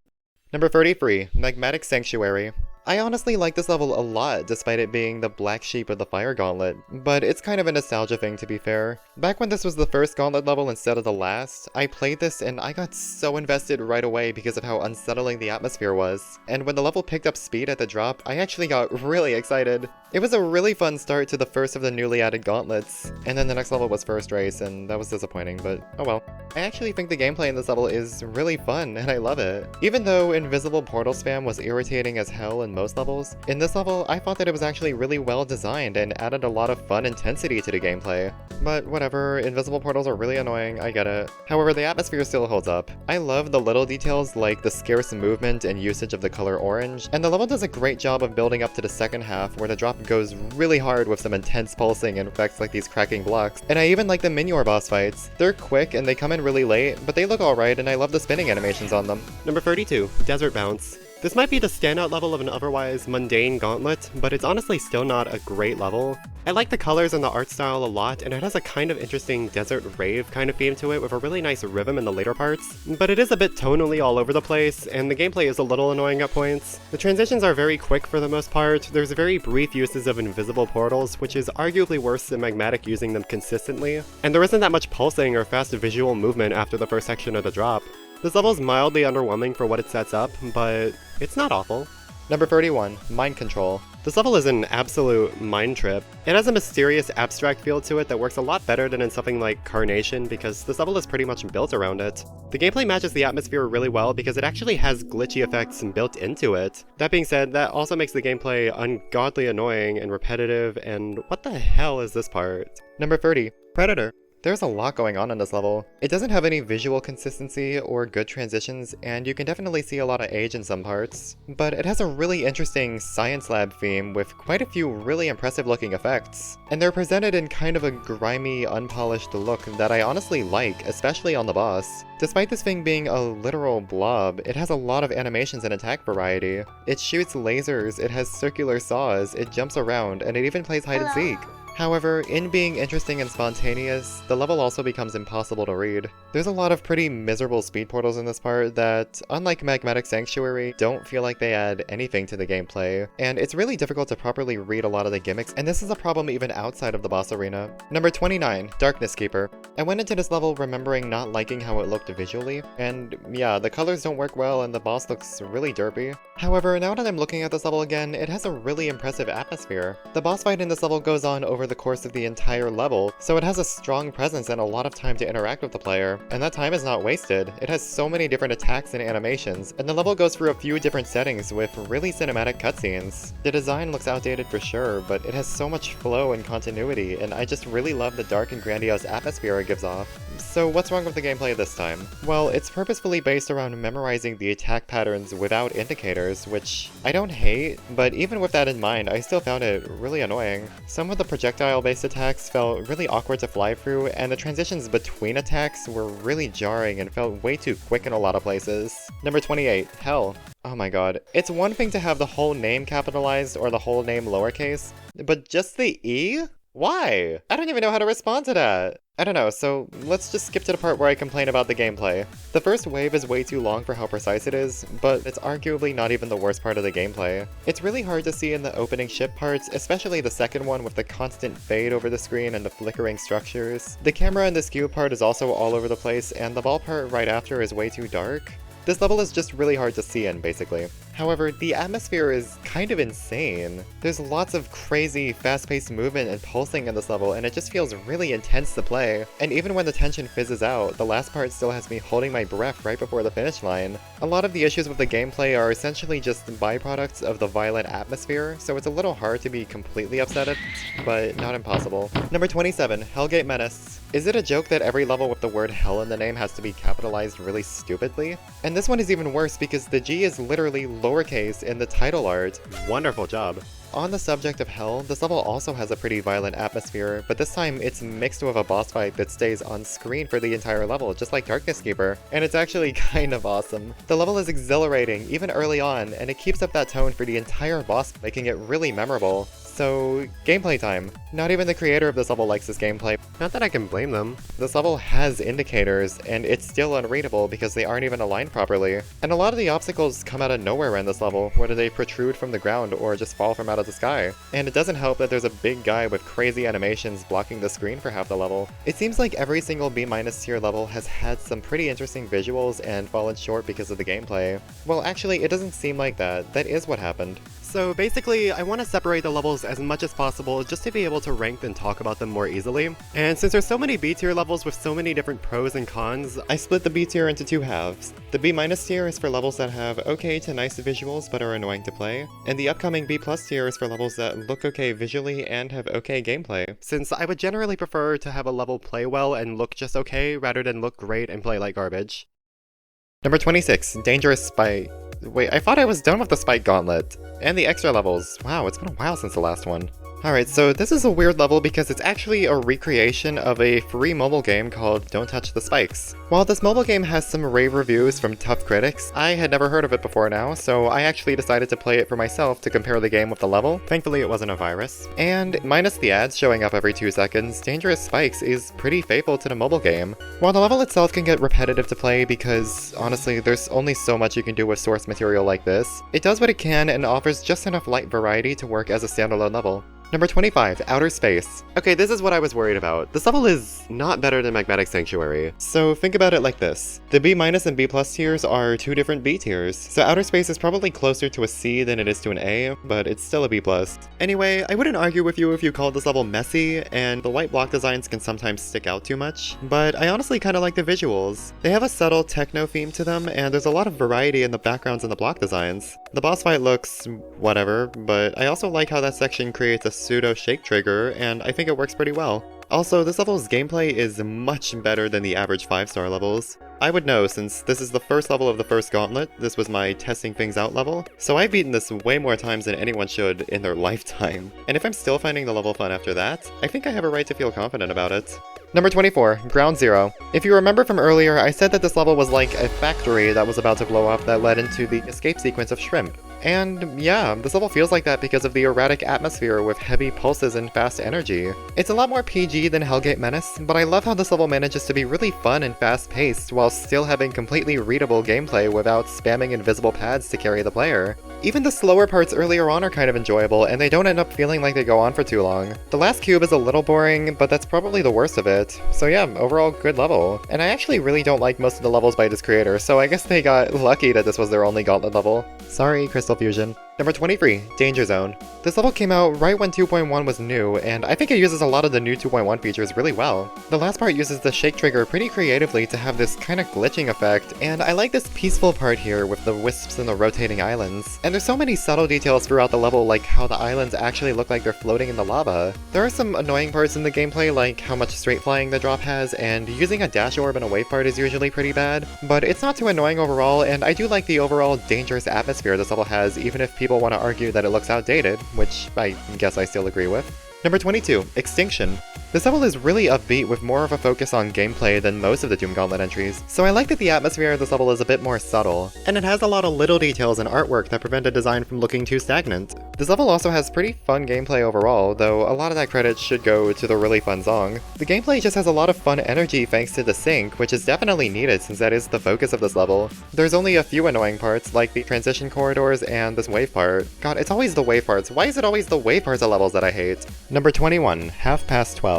Number 33, Magmatic Sanctuary. I honestly like this level a lot, despite it being the black sheep of the Fire Gauntlet, but it's kind of a nostalgia thing to be fair. Back when this was the first Gauntlet level instead of the last, I played this and I got so invested right away because of how unsettling the atmosphere was. And when the level picked up speed at the drop, I actually got really excited. It was a really fun start to the first of the newly added gauntlets, and then the next level was First Race, and that was disappointing, but oh well. I actually think the gameplay in this level is really fun, and I love it. Even though invisible portal spam was irritating as hell in most levels, in this level I thought that it was actually really well designed and added a lot of fun intensity to the gameplay. But whatever, invisible portals are really annoying, I get it. However, the atmosphere still holds up. I love the little details like the scarce movement and usage of the color orange, and the level does a great job of building up to the second half where the drop goes really hard with some intense pulsing and effects like these cracking blocks. And I even like the Minior boss fights. They're quick and they come in really late, but they look alright and I love the spinning animations on them. Number 32, Desert Bounce. This might be the standout level of an otherwise mundane gauntlet, but it's honestly still not a great level. I like the colors and the art style a lot, and it has a kind of interesting desert rave kind of theme to it with a really nice rhythm in the later parts, but it is a bit tonally all over the place, and the gameplay is a little annoying at points. The transitions are very quick for the most part, there's very brief uses of invisible portals, which is arguably worse than Magmatic using them consistently, and there isn't that much pulsing or fast visual movement after the first section of the drop. This level is mildly underwhelming for what it sets up, but it's not awful. Number 31, Mind Control. This level is an absolute mind trip. It has a mysterious abstract feel to it that works a lot better than in something like Carnation because this level is pretty much built around it. The gameplay matches the atmosphere really well because it actually has glitchy effects built into it. That being said, that also makes the gameplay ungodly annoying and repetitive, and what the hell is this part? Number 30, Predator. There's a lot going on in this level. It doesn't have any visual consistency or good transitions, and you can definitely see a lot of age in some parts. But it has a really interesting science lab theme with quite a few really impressive looking effects. And they're presented in kind of a grimy, unpolished look that I honestly like, especially on the boss. Despite this thing being a literal blob, it has a lot of animations and attack variety. It shoots lasers, it has circular saws, it jumps around, and it even plays hide and seek. However, in being interesting and spontaneous, the level also becomes impossible to read. There's a lot of pretty miserable speed portals in this part that, unlike Magmatic Sanctuary, don't feel like they add anything to the gameplay, and it's really difficult to properly read a lot of the gimmicks, and this is a problem even outside of the boss arena. Number 29, Darkness Keeper. I went into this level remembering not liking how it looked visually, and yeah, the colors don't work well and the boss looks really derpy. However, now that I'm looking at this level again, it has a really impressive atmosphere. The boss fight in this level goes on over the course of the entire level, so it has a strong presence and a lot of time to interact with the player, and that time is not wasted. It has so many different attacks and animations, and the level goes through a few different settings with really cinematic cutscenes. The design looks outdated for sure, but it has so much flow and continuity, and I just really love the dark and grandiose atmosphere it gives off. So what's wrong with the gameplay this time? Well, it's purposefully based around memorizing the attack patterns without indicators, which I don't hate, but even with that in mind, I still found it really annoying. Some of the projectile-based attacks felt really awkward to fly through, and the transitions between attacks were really jarring and felt way too quick in a lot of places. Number 28, Hell. Oh my god. It's one thing to have the whole name capitalized or the whole name lowercase, but just the E? Why? I don't even know how to respond to that. I don't know, so let's just skip to the part where I complain about the gameplay. The first wave is way too long for how precise it is, but it's arguably not even the worst part of the gameplay. It's really hard to see in the opening ship parts, especially the second one with the constant fade over the screen and the flickering structures. The camera in the skew part is also all over the place, and the ball part right after is way too dark. This level is just really hard to see in, basically. However, the atmosphere is kind of insane. There's lots of crazy, fast-paced movement and pulsing in this level, and it just feels really intense to play. And even when the tension fizzes out, the last part still has me holding my breath right before the finish line. A lot of the issues with the gameplay are essentially just byproducts of the violent atmosphere, so it's a little hard to be completely upset at, but not impossible. Number 27, Hellgate Menace. Is it a joke that every level with the word hell in the name has to be capitalized really stupidly? And this one is even worse because the G is literally lowercase in the title art. Wonderful job. On the subject of hell, this level also has a pretty violent atmosphere, but this time it's mixed with a boss fight that stays on screen for the entire level, just like Darkness Keeper, and it's actually kind of awesome. The level is exhilarating, even early on, and it keeps up that tone for the entire boss, making it really memorable. So, gameplay time. Not even the creator of this level likes this gameplay. Not that I can blame them. This level has indicators, and it's still unreadable because they aren't even aligned properly. And a lot of the obstacles come out of nowhere in this level, whether they protrude from the ground or just fall from out of the sky. And it doesn't help that there's a big guy with crazy animations blocking the screen for half the level. It seems like every single B- tier level has had some pretty interesting visuals and fallen short because of the gameplay. Well, actually, it doesn't seem like that. That is what happened. So basically, I want to separate the levels as much as possible just to be able to rank and talk about them more easily. And since there's so many B tier levels with so many different pros and cons, I split the B tier into two halves. The B- tier is for levels that have okay to nice visuals but are annoying to play, and the upcoming B+ tier is for levels that look okay visually and have okay gameplay. since I would generally prefer to have a level play well and look just okay rather than look great and play like garbage. Number 26, Dangerous Spike. Wait, I thought I was done with the Spike Gauntlet. And the extra levels. Wow, it's been a while since the last one. Alright, so this is a weird level because it's actually a recreation of a free mobile game called Don't Touch the Spikes. While this mobile game has some rave reviews from tough critics, I had never heard of it before now, so I actually decided to play it for myself to compare the game with the level. Thankfully it wasn't a virus. And minus the ads showing up every 2 seconds, Dangerous Spikes is pretty faithful to the mobile game. While the level itself can get repetitive to play because, honestly, there's only so much you can do with source material like this, it does what it can and offers just enough light variety to work as a standalone level. Number 25, Outer Space. Okay, this is what I was worried about. This level is not better than Magmatic Sanctuary. So think about it like this. The B- and B+ tiers are two different B tiers, so Outer Space is probably closer to a C than it is to an A, but it's still a B+. Anyway, I wouldn't argue with you if you called this level messy, and the white block designs can sometimes stick out too much, but I honestly kinda like the visuals. They have a subtle techno theme to them, and there's a lot of variety in the backgrounds and the block designs. The boss fight looks whatever, but I also like how that section creates a pseudo shake trigger, and I think it works pretty well. Also, this level's gameplay is much better than the average 5-star levels. I would know, since this is the first level of the first Gauntlet, this was my testing things out level, so I've beaten this way more times than anyone should in their lifetime. And if I'm still finding the level fun after that, I think I have a right to feel confident about it. Number 24, Ground Zero. If you remember from earlier, I said that this level was like a factory that was about to blow up that led into the escape sequence of Shrimp. And yeah, this level feels like that because of the erratic atmosphere with heavy pulses and fast energy. It's a lot more PG than Hellgate Menace, but I love how this level manages to be really fun and fast-paced while still having completely readable gameplay without spamming invisible pads to carry the player. Even the slower parts earlier on are kind of enjoyable, and they don't end up feeling like they go on for too long. The last cube is a little boring, but that's probably the worst of it. So yeah, overall good level. And I actually really don't like most of the levels by this creator, so I guess they got lucky that this was their only Gauntlet level. Sorry, Crystal Fusion. Number 23, Danger Zone. This level came out right when 2.1 was new, and I think it uses a lot of the new 2.1 features really well. The last part uses the shake trigger pretty creatively to have this kind of glitching effect, and I like this peaceful part here with the wisps and the rotating islands. And there's so many subtle details throughout the level, like how the islands actually look like they're floating in the lava. There are some annoying parts in the gameplay, like how much straight flying the drop has, and using a dash orb in a wave part is usually pretty bad, but it's not too annoying overall, and I do like the overall dangerous atmosphere this level has, even if people want to argue that it looks outdated, which I guess I still agree with. Number 22, Extinction. This level is really upbeat with more of a focus on gameplay than most of the Doom Gauntlet entries, so I like that the atmosphere of this level is a bit more subtle, and it has a lot of little details and artwork that prevent a design from looking too stagnant. This level also has pretty fun gameplay overall, though a lot of that credit should go to the really fun song. The gameplay just has a lot of fun energy thanks to the sync, which is definitely needed since that is the focus of this level. There's only a few annoying parts, like the transition corridors and this wave part. God, it's always the wave parts. Why is it always the wave parts of levels that I hate? Number 21, Half Past 12.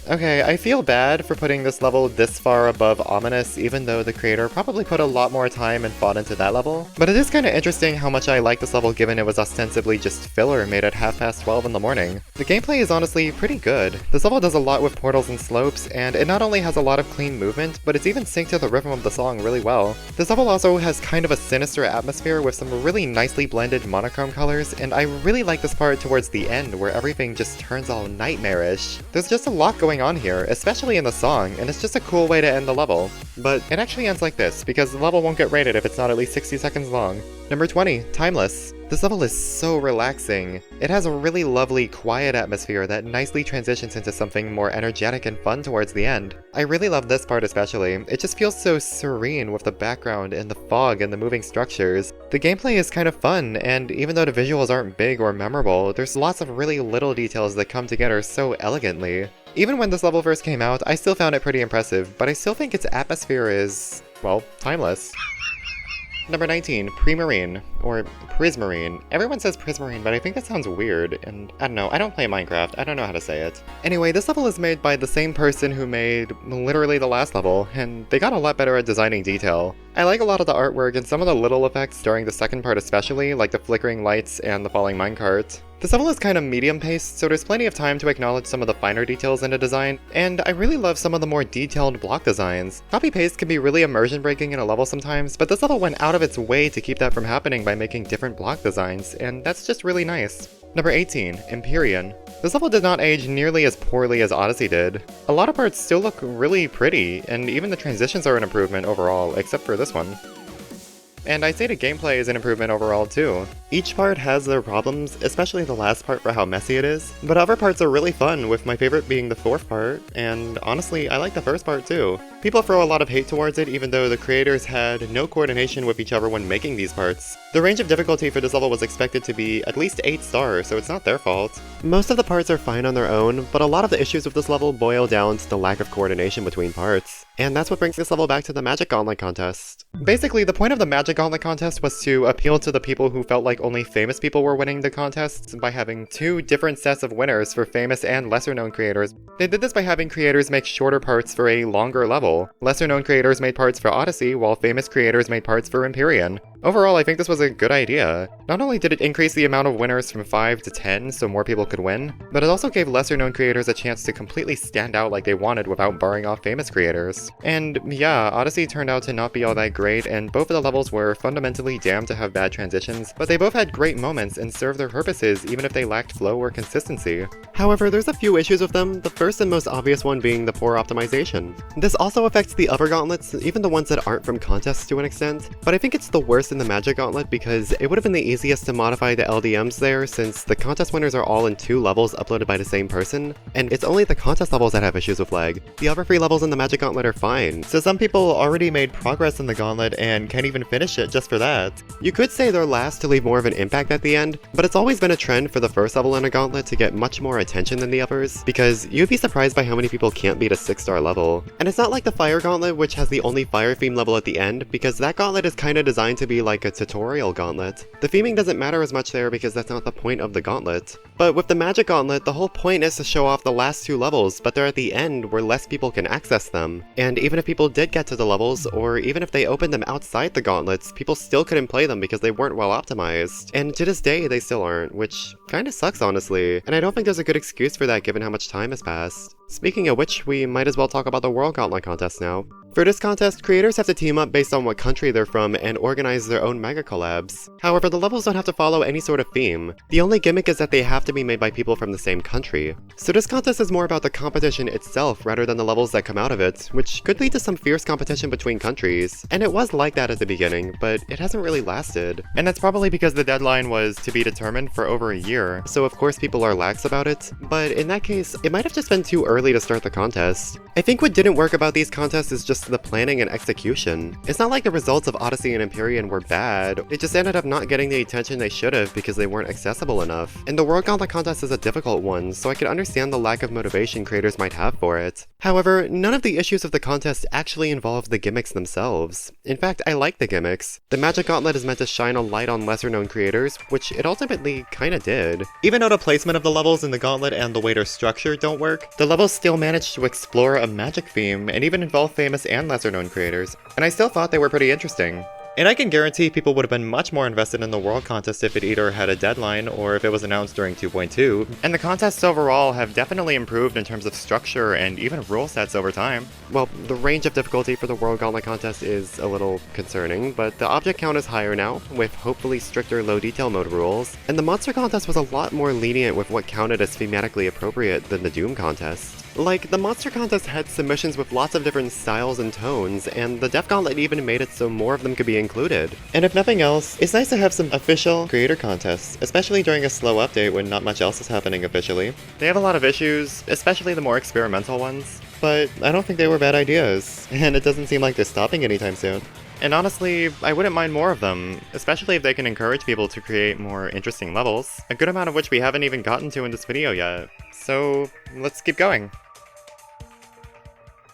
Okay, I feel bad for putting this level this far above Ominous, even though the creator probably put a lot more time and thought into that level. But it is kinda interesting how much I like this level given it was ostensibly just filler made at 12:30 in the morning. The gameplay is honestly pretty good. This level does a lot with portals and slopes, and it not only has a lot of clean movement, but it's even synced to the rhythm of the song really well. This level also has kind of a sinister atmosphere with some really nicely blended monochrome colors, and I really like this part towards the end where everything just turns all nightmarish. There's just a lot going on here, especially in the song, and it's just a cool way to end the level. But it actually ends like this, because the level won't get rated if it's not at least 60 seconds long. Number 20, Timeless. This level is so relaxing. It has a really lovely, quiet atmosphere that nicely transitions into something more energetic and fun towards the end. I really love this part especially. It just feels so serene with the background and the fog and the moving structures. The gameplay is kind of fun, and even though the visuals aren't big or memorable, there's lots of really little details that come together so elegantly. Even when this level first came out, I still found it pretty impressive, but I still think its atmosphere is, well, timeless. Number 19, Prismarine, or Prismarine. Everyone says Prismarine, but I think that sounds weird, and I don't know, I don't play Minecraft, I don't know how to say it. Anyway, this level is made by the same person who made literally the last level, and they got a lot better at designing detail. I like a lot of the artwork and some of the little effects during the second part especially, like the flickering lights and the falling minecart. This level is kind of medium-paced, so there's plenty of time to acknowledge some of the finer details in the design, and I really love some of the more detailed block designs. Copy-paste can be really immersion-breaking in a level sometimes, but this level went out of its way to keep that from happening by making different block designs, and that's just really nice. Number 18, Empyrean. This level did not age nearly as poorly as Odyssey did. A lot of parts still look really pretty, and even the transitions are an improvement overall, except for this one. And I say the gameplay is an improvement overall too. Each part has their problems, especially the last part for how messy it is, but other parts are really fun, with my favorite being the fourth part, and honestly, I like the first part too. People throw a lot of hate towards it even though the creators had no coordination with each other when making these parts. The range of difficulty for this level was expected to be at least 8 stars, so it's not their fault. Most of the parts are fine on their own, but a lot of the issues with this level boil down to the lack of coordination between parts. And that's what brings this level back to the Magic Gauntlet contest. Basically, the point of the Magic Gauntlet contest was to appeal to the people who felt like only famous people were winning the contests by having 2 different sets of winners for famous and lesser-known creators. They did this by having creators make shorter parts for a longer level. Lesser-known creators made parts for Odyssey, while famous creators made parts for Empyrean. Overall, I think this was a good idea. Not only did it increase the amount of winners from 5 to 10 so more people could win, but it also gave lesser-known creators a chance to completely stand out like they wanted without barring off famous creators. And yeah, Odyssey turned out to not be all that great, and both of the levels were fundamentally damned to have bad transitions, but they both had great moments and served their purposes even if they lacked flow or consistency. However, there's a few issues with them, the first and most obvious one being the poor optimization. This also affects the other gauntlets, even the ones that aren't from contests to an extent, but I think it's the worst contest in the Magic Gauntlet because it would have been the easiest to modify the LDMs there since the contest winners are all in 2 levels uploaded by the same person, and it's only the contest levels that have issues with lag. The other 3 levels in the Magic Gauntlet are fine. So some people already made progress in the Gauntlet and can't even finish it just for that. You could say they're last to leave more of an impact at the end, but it's always been a trend for the first level in a Gauntlet to get much more attention than the others, because you'd be surprised by how many people can't beat a 6-star level. And it's not like the Fire Gauntlet, which has the only fire theme level at the end, because that Gauntlet is kinda designed to be like a tutorial Gauntlet. The theming doesn't matter as much there because that's not the point of the Gauntlet. But with the Magic Gauntlet, the whole point is to show off the last 2 levels, but they're at the end where less people can access them. And even if people did get to the levels, or even if they opened them outside the Gauntlets, people still couldn't play them because they weren't well optimized. And to this day, they still aren't, which kinda sucks honestly. And I don't think there's a good excuse for that given how much time has passed. Speaking of which, we might as well talk about the World Gauntlet contest now. For this contest, creators have to team up based on what country they're from and organize their own mega collabs. However, the levels don't have to follow any sort of theme. The only gimmick is that they have to be made by people from the same country. So this contest is more about the competition itself rather than the levels that come out of it, which could lead to some fierce competition between countries. And it was like that at the beginning, but it hasn't really lasted. And that's probably because the deadline was to be determined for over a year, So of course people are lax about it, but in that case, it might have just been too early to start the contest. I think what didn't work about these contests is just the planning and execution. It's not like the results of Odyssey and Empyrean were bad, they just ended up not getting the attention they should have because they weren't accessible enough. And the World Gauntlet contest is a difficult one, so I could understand the lack of motivation creators might have for it. However, none of the issues of the contest actually involve the gimmicks themselves. In fact, I like the gimmicks. The Magic Gauntlet is meant to shine a light on lesser-known creators, which it ultimately kinda did. Even though the placement of the levels in the Gauntlet and the way they're structured don't work, the levels still managed to explore a magic theme and even involve famous and lesser-known creators, and I still thought they were pretty interesting. And I can guarantee people would have been much more invested in the World Contest if it either had a deadline or if it was announced during 2.2, and the contests overall have definitely improved in terms of structure and even rule sets over time. Well, the range of difficulty for the World Gauntlet contest is a little concerning, but the object count is higher now, with hopefully stricter low detail mode rules, and the monster contest was a lot more lenient with what counted as thematically appropriate than the Doom contest. Like, the Monster Contest had submissions with lots of different styles and tones, and the Death Gauntlet even made it so more of them could be included. And if nothing else, it's nice to have some official creator contests, especially during a slow update when not much else is happening officially. They have a lot of issues, especially the more experimental ones, but I don't think they were bad ideas, and it doesn't seem like they're stopping anytime soon. And honestly, I wouldn't mind more of them, especially if they can encourage people to create more interesting levels, a good amount of which we haven't even gotten to in this video yet. So, let's keep going.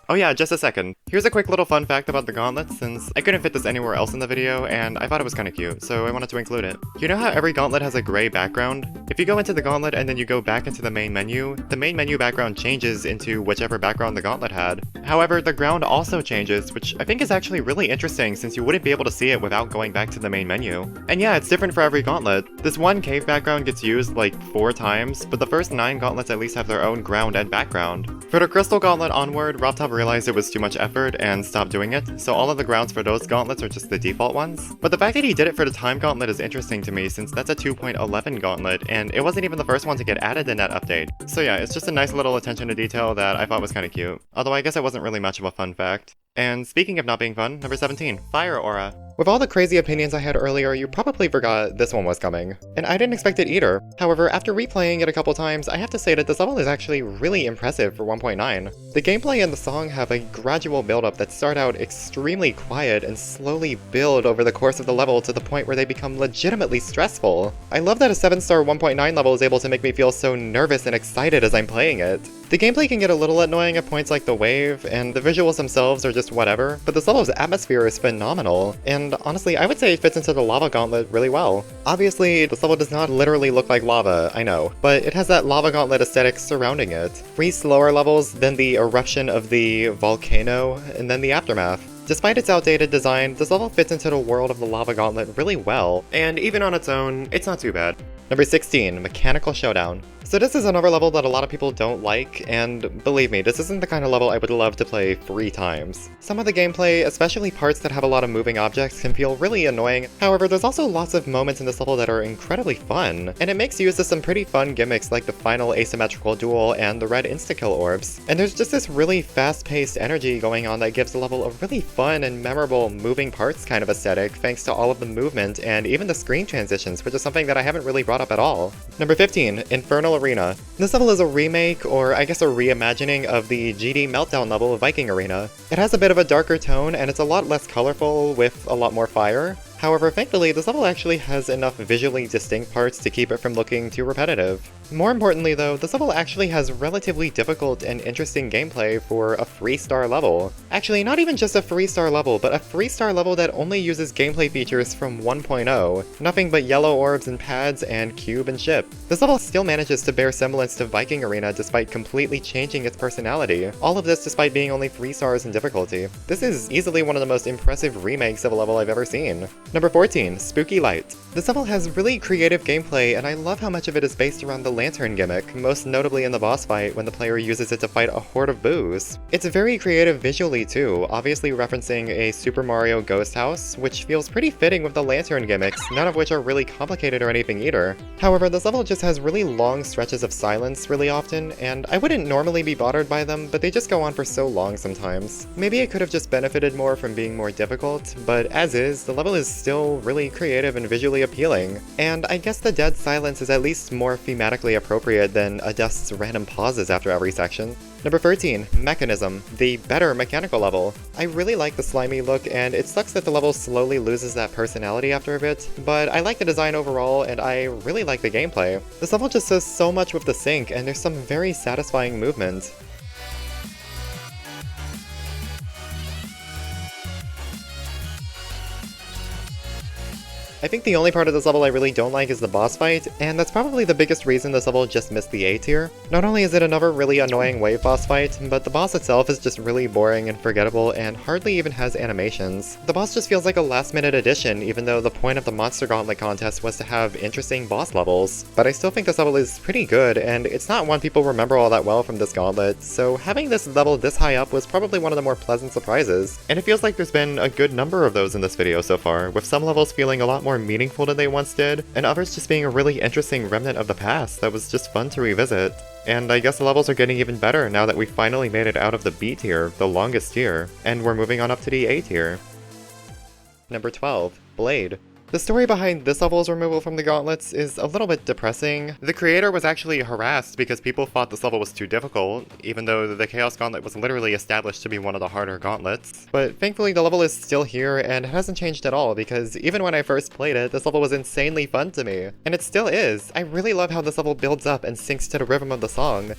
Oh yeah, just a second. Here's a quick little fun fact about the Gauntlet, since I couldn't fit this anywhere else in the video, and I thought it was kinda cute, so I wanted to include it. You know how every Gauntlet has a gray background? If you go into the Gauntlet and then you go back into the main menu background changes into whichever background the Gauntlet had. However, the ground also changes, which I think is actually really interesting since you wouldn't be able to see it without going back to the main menu. And yeah, it's different for every Gauntlet. This one cave background gets used like 4 times, but the first 9 Gauntlets at least have their own ground and background. For the Crystal Gauntlet onward, Robtop realized it was too much effort and stopped doing it, so all of the grounds for those gauntlets are just the default ones. But the fact that he did it for the Time Gauntlet is interesting to me since that's a 2.11 gauntlet, and it wasn't even the first one to get added in that update. So yeah, it's just a nice little attention to detail that I thought was kinda cute. Although I guess it wasn't really much of a fun fact. And speaking of not being fun, number 17, Fire Aura. With all the crazy opinions I had earlier, you probably forgot this one was coming. And I didn't expect it either. However, after replaying it a couple times, I have to say that this level is actually really impressive for 1.9. The gameplay and the song have a gradual build-up that start out extremely quiet and slowly build over the course of the level to the point where they become legitimately stressful. I love that a 7-star 1.9 level is able to make me feel so nervous and excited as I'm playing it. The gameplay can get a little annoying at points like the wave, and the visuals themselves are just whatever, but this level's atmosphere is phenomenal, and honestly, I would say it fits into the Lava Gauntlet really well. Obviously, this level does not literally look like lava, I know, but it has that Lava Gauntlet aesthetic surrounding it. 3 slower levels, then the eruption of the volcano, and then the aftermath. Despite its outdated design, this level fits into the world of the Lava Gauntlet really well, and even on its own, it's not too bad. Number 16, Mechanical Showdown. So this is another level that a lot of people don't like, and believe me, this isn't the kind of level I would love to play 3 times. Some of the gameplay, especially parts that have a lot of moving objects, can feel really annoying. However, there's also lots of moments in this level that are incredibly fun, and it makes use of some pretty fun gimmicks like the final asymmetrical duel and the red insta-kill orbs. And there's just this really fast-paced energy going on that gives the level a really fun and memorable moving parts kind of aesthetic thanks to all of the movement and even the screen transitions, which is something that I haven't really brought up at all. Number 15, Infernal Arena. This level is a remake, or I guess a reimagining, of the GD Meltdown level Viking Arena. It has a bit of a darker tone, and it's a lot less colorful with a lot more fire. However, thankfully, this level actually has enough visually distinct parts to keep it from looking too repetitive. More importantly though, this level actually has relatively difficult and interesting gameplay for a 3-star level. Actually, not even just a 3-star level, but a 3-star level that only uses gameplay features from 1.0. Nothing but yellow orbs and pads and cube and ship. This level still manages to bear semblance to Viking Arena despite completely changing its personality. All of this despite being only 3 stars in difficulty. This is easily one of the most impressive remakes of a level I've ever seen. Number 14, Spooky Light. This level has really creative gameplay, and I love how much of it is based around the lantern gimmick, most notably in the boss fight when the player uses it to fight a horde of boos. It's very creative visually too, obviously referencing a Super Mario Ghost House, which feels pretty fitting with the lantern gimmicks, none of which are really complicated or anything either. However, this level just has really long stretches of silence really often, and I wouldn't normally be bothered by them, but they just go on for so long sometimes. Maybe it could have just benefited more from being more difficult, but as is, the level is still really creative and visually appealing. And I guess the dead silence is at least more thematically appropriate than Adust's random pauses after every section. Number 13, Mechanism, the better mechanical level. I really like the slimy look, and it sucks that the level slowly loses that personality after a bit, but I like the design overall, and I really like the gameplay. This level just does so much with the sync, and there's some very satisfying movement. I think the only part of this level I really don't like is the boss fight, and that's probably the biggest reason this level just missed the A tier. Not only is it another really annoying wave boss fight, but the boss itself is just really boring and forgettable and hardly even has animations. The boss just feels like a last-minute addition, even though the point of the Monster Gauntlet contest was to have interesting boss levels. But I still think this level is pretty good, and it's not one people remember all that well from this gauntlet, so having this level this high up was probably one of the more pleasant surprises. And it feels like there's been a good number of those in this video so far, with some levels feeling a lot more meaningful than they once did, and others just being a really interesting remnant of the past that was just fun to revisit. And I guess the levels are getting even better now that we finally made it out of the B tier, the longest tier, and we're moving on up to the A tier. Number 12, Blade. The story behind this level's removal from the gauntlets is a little bit depressing. The creator was actually harassed because people thought this level was too difficult, even though the Chaos Gauntlet was literally established to be one of the harder gauntlets. But thankfully the level is still here, and it hasn't changed at all, because even when I first played it, this level was insanely fun to me. And it still is. I really love how this level builds up and syncs to the rhythm of the song.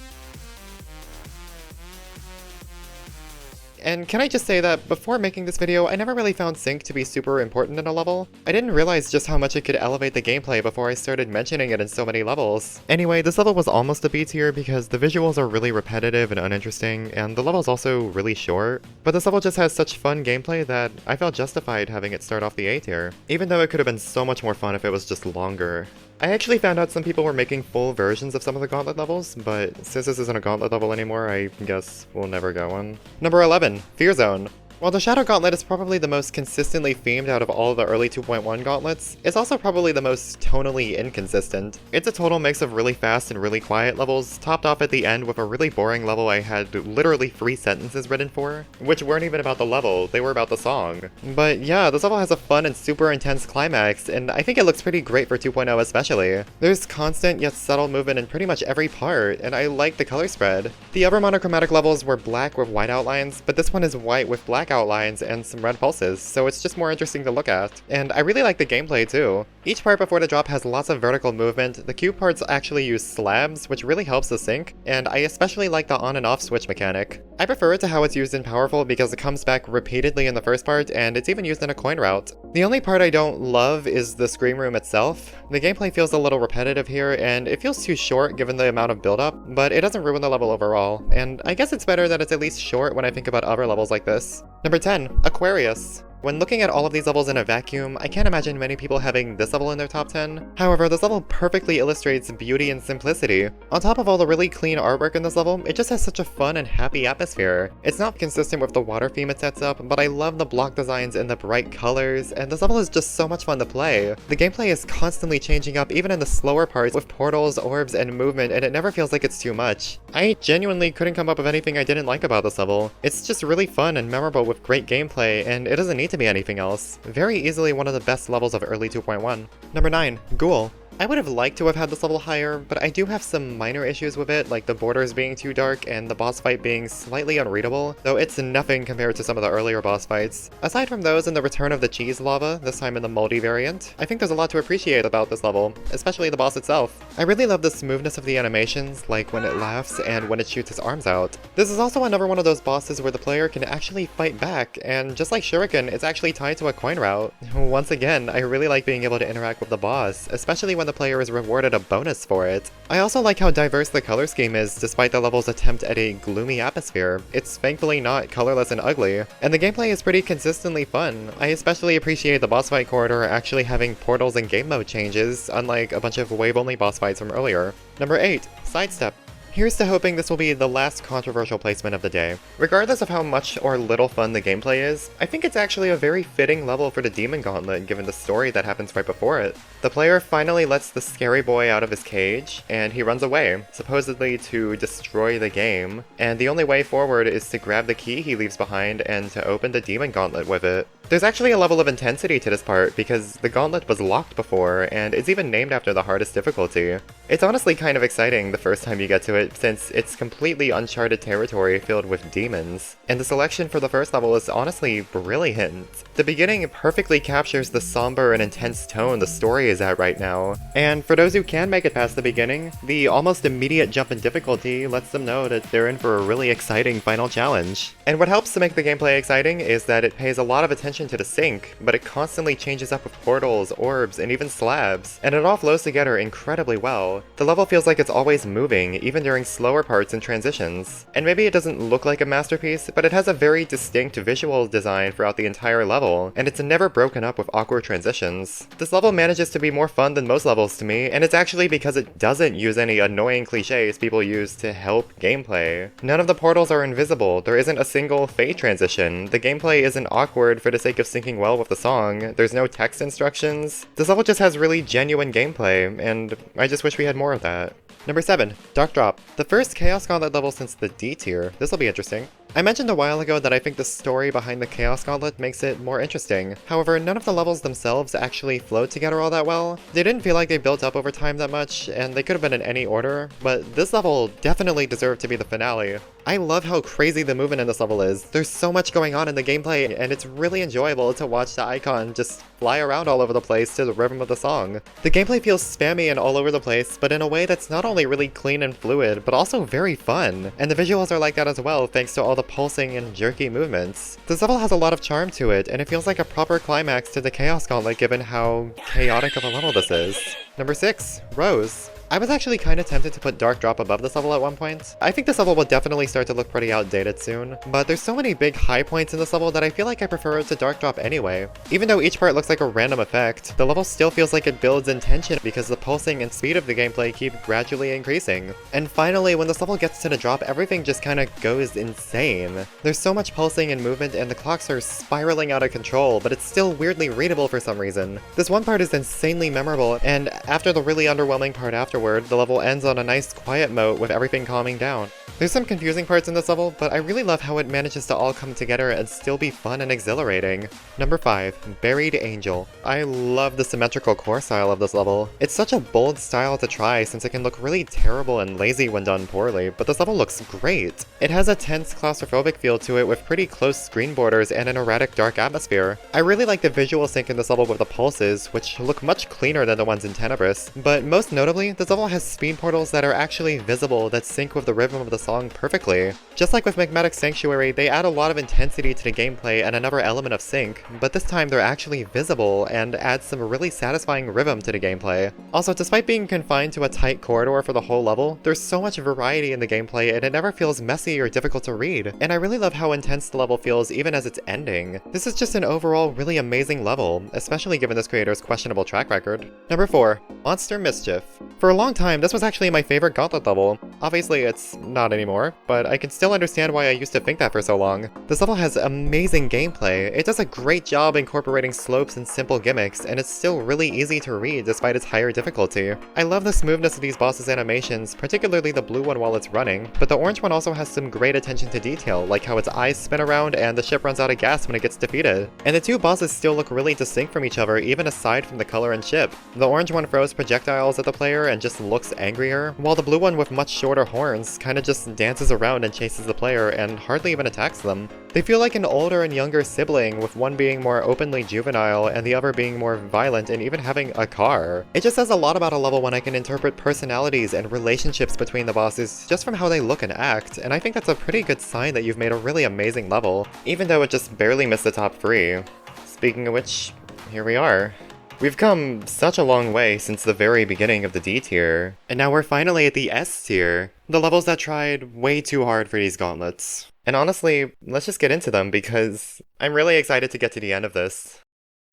And can I just say that before making this video, I never really found sync to be super important in a level. I didn't realize just how much it could elevate the gameplay before I started mentioning it in so many levels. Anyway, this level was almost a B tier because the visuals are really repetitive and uninteresting, and the level's also really short. But this level just has such fun gameplay that I felt justified having it start off the A tier, even though it could have been so much more fun if it was just longer. I actually found out some people were making full versions of some of the Gauntlet levels, but since this isn't a Gauntlet level anymore, I guess we'll never get one. Number 11, Fear Zone. While the Shadow Gauntlet is probably the most consistently themed out of all of the early 2.1 gauntlets, it's also probably the most tonally inconsistent. It's a total mix of really fast and really quiet levels, topped off at the end with a really boring level I had literally 3 sentences written for, which weren't even about the level, they were about the song. But yeah, this level has a fun and super intense climax, and I think it looks pretty great for 2.0 especially. There's constant yet subtle movement in pretty much every part, and I like the color spread. The other monochromatic levels were black with white outlines, but this one is white with black outlines and some red pulses, so it's just more interesting to look at. And I really like the gameplay too. Each part before the drop has lots of vertical movement, the cube parts actually use slabs, which really helps the sync, and I especially like the on and off switch mechanic. I prefer it to how it's used in Powerful because it comes back repeatedly in the first part, and it's even used in a coin route. The only part I don't love is the Scream Room itself. The gameplay feels a little repetitive here, and it feels too short given the amount of build-up, but it doesn't ruin the level overall, and I guess it's better that it's at least short when I think about other levels like this. Number 10, Aquarius. When looking at all of these levels in a vacuum, I can't imagine many people having this level in their top 10. However, this level perfectly illustrates beauty and simplicity. On top of all the really clean artwork in this level, it just has such a fun and happy atmosphere. It's not consistent with the water theme it sets up, but I love the block designs and the bright colors, and this level is just so much fun to play. The gameplay is constantly changing up even in the slower parts with portals, orbs, and movement, and it never feels like it's too much. I genuinely couldn't come up with anything I didn't like about this level. It's just really fun and memorable with great gameplay, and it doesn't need to be anything else. Very easily one of the best levels of early 2.1. Number 9. Ghoul. I would have liked to have had this level higher, but I do have some minor issues with it, like the borders being too dark and the boss fight being slightly unreadable, though it's nothing compared to some of the earlier boss fights. Aside from those and the return of the cheese lava, this time in the moldy variant, I think there's a lot to appreciate about this level, especially the boss itself. I really love the smoothness of the animations, like when it laughs and when it shoots its arms out. This is also another one of those bosses where the player can actually fight back, and just like Shuriken, it's actually tied to a coin route. Once again, I really like being able to interact with the boss, especially when the player is rewarded a bonus for it. I also like how diverse the color scheme is despite the level's attempt at a gloomy atmosphere. It's thankfully not colorless and ugly, and the gameplay is pretty consistently fun. I especially appreciate the boss fight corridor actually having portals and game mode changes, unlike a bunch of wave-only boss fights from earlier. Number 8. Sidestep. Here's to hoping this will be the last controversial placement of the day. Regardless of how much or little fun the gameplay is, I think it's actually a very fitting level for the Demon Gauntlet given the story that happens right before it. The player finally lets the scary boy out of his cage, and he runs away, supposedly to destroy the game, and the only way forward is to grab the key he leaves behind and to open the Demon Gauntlet with it. There's actually a level of intensity to this part because the gauntlet was locked before, and it's even named after the hardest difficulty. It's honestly kind of exciting the first time you get to it, since it's completely uncharted territory filled with demons, and the selection for the first level is honestly brilliant. The beginning perfectly captures the somber and intense tone the story is at right now, and for those who can make it past the beginning, the almost immediate jump in difficulty lets them know that they're in for a really exciting final challenge. And what helps to make the gameplay exciting is that it pays a lot of attention to the sync, but it constantly changes up with portals, orbs, and even slabs, and it all flows together incredibly well. The level feels like it's always moving, even during slower parts and transitions. And maybe it doesn't look like a masterpiece, but it has a very distinct visual design throughout the entire level, and it's never broken up with awkward transitions. This level manages to be more fun than most levels to me, and it's actually because it doesn't use any annoying cliches people use to help gameplay. None of the portals are invisible, there isn't a single fade transition, the gameplay isn't awkward for the sake of syncing well with the song, there's no text instructions. This level just has really genuine gameplay, and I just wish we had more of that. Number 7. Dark Drop. The first Chaos Gauntlet level since the D tier. This'll be interesting. I mentioned a while ago that I think the story behind the Chaos Gauntlet makes it more interesting. However, none of the levels themselves actually flowed together all that well. They didn't feel like they built up over time that much, and they could have been in any order, but this level definitely deserved to be the finale. I love how crazy the movement in this level is. There's so much going on in the gameplay, and it's really enjoyable to watch the icon just fly around all over the place to the rhythm of the song. The gameplay feels spammy and all over the place, but in a way that's not only really clean and fluid, but also very fun. And the visuals are like that as well, thanks to all the pulsing and jerky movements. This level has a lot of charm to it, and it feels like a proper climax to the Chaos Gauntlet given how chaotic of a level this is. Number 6. Rose. I was actually kinda tempted to put Dark Drop above this level at one point. I think this level will definitely start to look pretty outdated soon, but there's so many big high points in this level that I feel like I prefer it to Dark Drop anyway. Even though each part looks like a random effect, the level still feels like it builds in tension because the pulsing and speed of the gameplay keep gradually increasing. And finally, when this level gets to the drop, everything just kinda goes insane. There's so much pulsing and movement, and the clocks are spiraling out of control, but it's still weirdly readable for some reason. This one part is insanely memorable, and after the really underwhelming part afterward, the level ends on a nice quiet note with everything calming down. There's some confusing parts in this level, but I really love how it manages to all come together and still be fun and exhilarating. Number 5. Buried Angel. I love the symmetrical core style of this level. It's such a bold style to try since it can look really terrible and lazy when done poorly, but this level looks great. It has a tense claustrophobic feel to it with pretty close screen borders and an erratic dark atmosphere. I really like the visual sync in this level with the pulses, which look much cleaner than the ones in Tenebris, but most notably, this this level has speed portals that are actually visible that sync with the rhythm of the song perfectly. Just like with Magmatic Sanctuary, they add a lot of intensity to the gameplay and another element of sync, but this time they're actually visible and add some really satisfying rhythm to the gameplay. Also, despite being confined to a tight corridor for the whole level, there's so much variety in the gameplay and it never feels messy or difficult to read. And I really love how intense the level feels even as it's ending. This is just an overall really amazing level, especially given this creator's questionable track record. Number 4. Monster Mischief. For a long time, this was actually my favorite Gauntlet level. Obviously, it's not anymore, but I can still understand why I used to think that for so long. This level has amazing gameplay. It does a great job incorporating slopes and simple gimmicks, and it's still really easy to read despite its higher difficulty. I love the smoothness of these bosses' animations, particularly the blue one while it's running, but the orange one also has some great attention to detail, like how its eyes spin around and the ship runs out of gas when it gets defeated. And the two bosses still look really distinct from each other, even aside from the color and ship. The orange one throws projectiles at the player and just looks angrier, while the blue one with much shorter horns kinda just dances around and chases the player and hardly even attacks them. They feel like an older and younger sibling, with one being more openly juvenile and the other being more violent and even having a car. It just says a lot about a level when I can interpret personalities and relationships between the bosses just from how they look and act, and I think that's a pretty good sign that you've made a really amazing level, even though it just barely missed the top 3. Speaking of which, here we are. We've come such a long way since the very beginning of the D tier, and now we're finally at the S tier, the levels that tried way too hard for these gauntlets. And honestly, let's just get into them because I'm really excited to get to the end of this.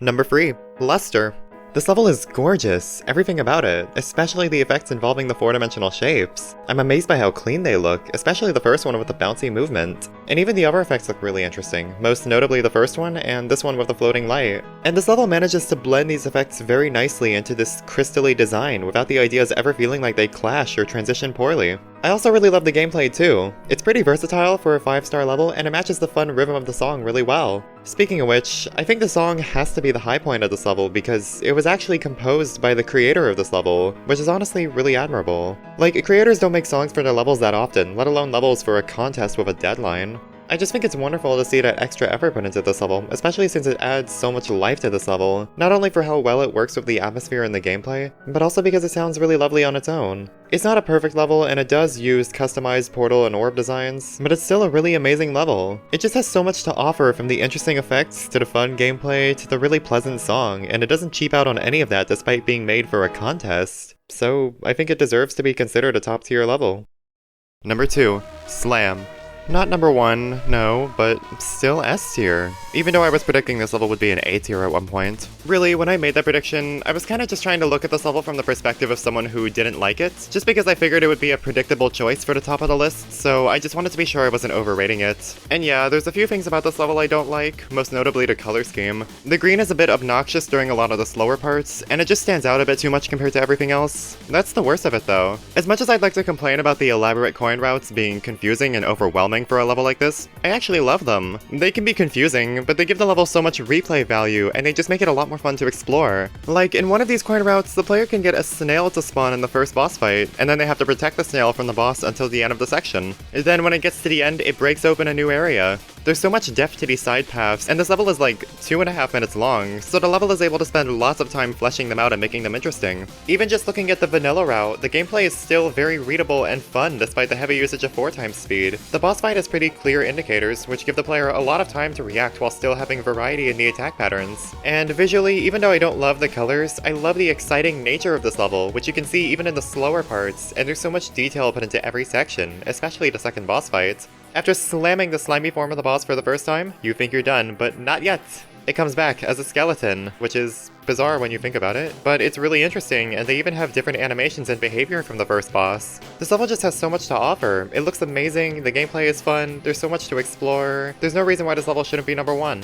Number 3. Luster. This level is gorgeous, everything about it, especially the effects involving the 4-dimensional shapes. I'm amazed by how clean they look, especially the first one with the bouncy movement. And even the other effects look really interesting, most notably the first one and this one with the floating light. And this level manages to blend these effects very nicely into this crystally design without the ideas ever feeling like they clash or transition poorly. I also really love the gameplay too. It's pretty versatile for a 5-star level and it matches the fun rhythm of the song really well. Speaking of which, I think the song has to be the high point of this level because it was actually composed by the creator of this level, which is honestly really admirable. Like, creators don't make songs for their levels that often, let alone levels for a contest with a deadline. I just think it's wonderful to see that extra effort put into this level, especially since it adds so much life to this level, not only for how well it works with the atmosphere and the gameplay, but also because it sounds really lovely on its own. It's not a perfect level, and it does use customized portal and orb designs, but it's still a really amazing level. It just has so much to offer, from the interesting effects, to the fun gameplay, to the really pleasant song, and it doesn't cheap out on any of that despite being made for a contest. So I think it deserves to be considered a top tier level. Number 2. Slam. Not number 1, no, but still S tier, even though I was predicting this level would be an A tier at one point. Really, when I made that prediction, I was kinda just trying to look at this level from the perspective of someone who didn't like it, just because I figured it would be a predictable choice for the top of the list, so I just wanted to be sure I wasn't overrating it. And yeah, there's a few things about this level I don't like, most notably the color scheme. The green is a bit obnoxious during a lot of the slower parts, and it just stands out a bit too much compared to everything else. That's the worst of it though. As much as I'd like to complain about the elaborate coin routes being confusing and overwhelming for a level like this, I actually love them. They can be confusing, but they give the level so much replay value, and they just make it a lot more fun to explore. Like, in one of these coin routes, the player can get a snail to spawn in the first boss fight, and then they have to protect the snail from the boss until the end of the section. Then when it gets to the end, it breaks open a new area. There's so much depth to these side paths, and this level is like 2.5 minutes long, so the level is able to spend lots of time fleshing them out and making them interesting. Even just looking at the vanilla route, the gameplay is still very readable and fun despite the heavy usage of 4x speed. The boss fight has pretty clear indicators, which give the player a lot of time to react while still having variety in the attack patterns. And visually, even though I don't love the colors, I love the exciting nature of this level, which you can see even in the slower parts, and there's so much detail put into every section, especially the second boss fight. After slamming the slimy form of the boss for the first time, you think you're done, but not yet. It comes back as a skeleton, which is bizarre when you think about it, but it's really interesting, and they even have different animations and behavior from the first boss. This level just has so much to offer. It looks amazing, the gameplay is fun, there's so much to explore. There's no reason why this level shouldn't be number 1.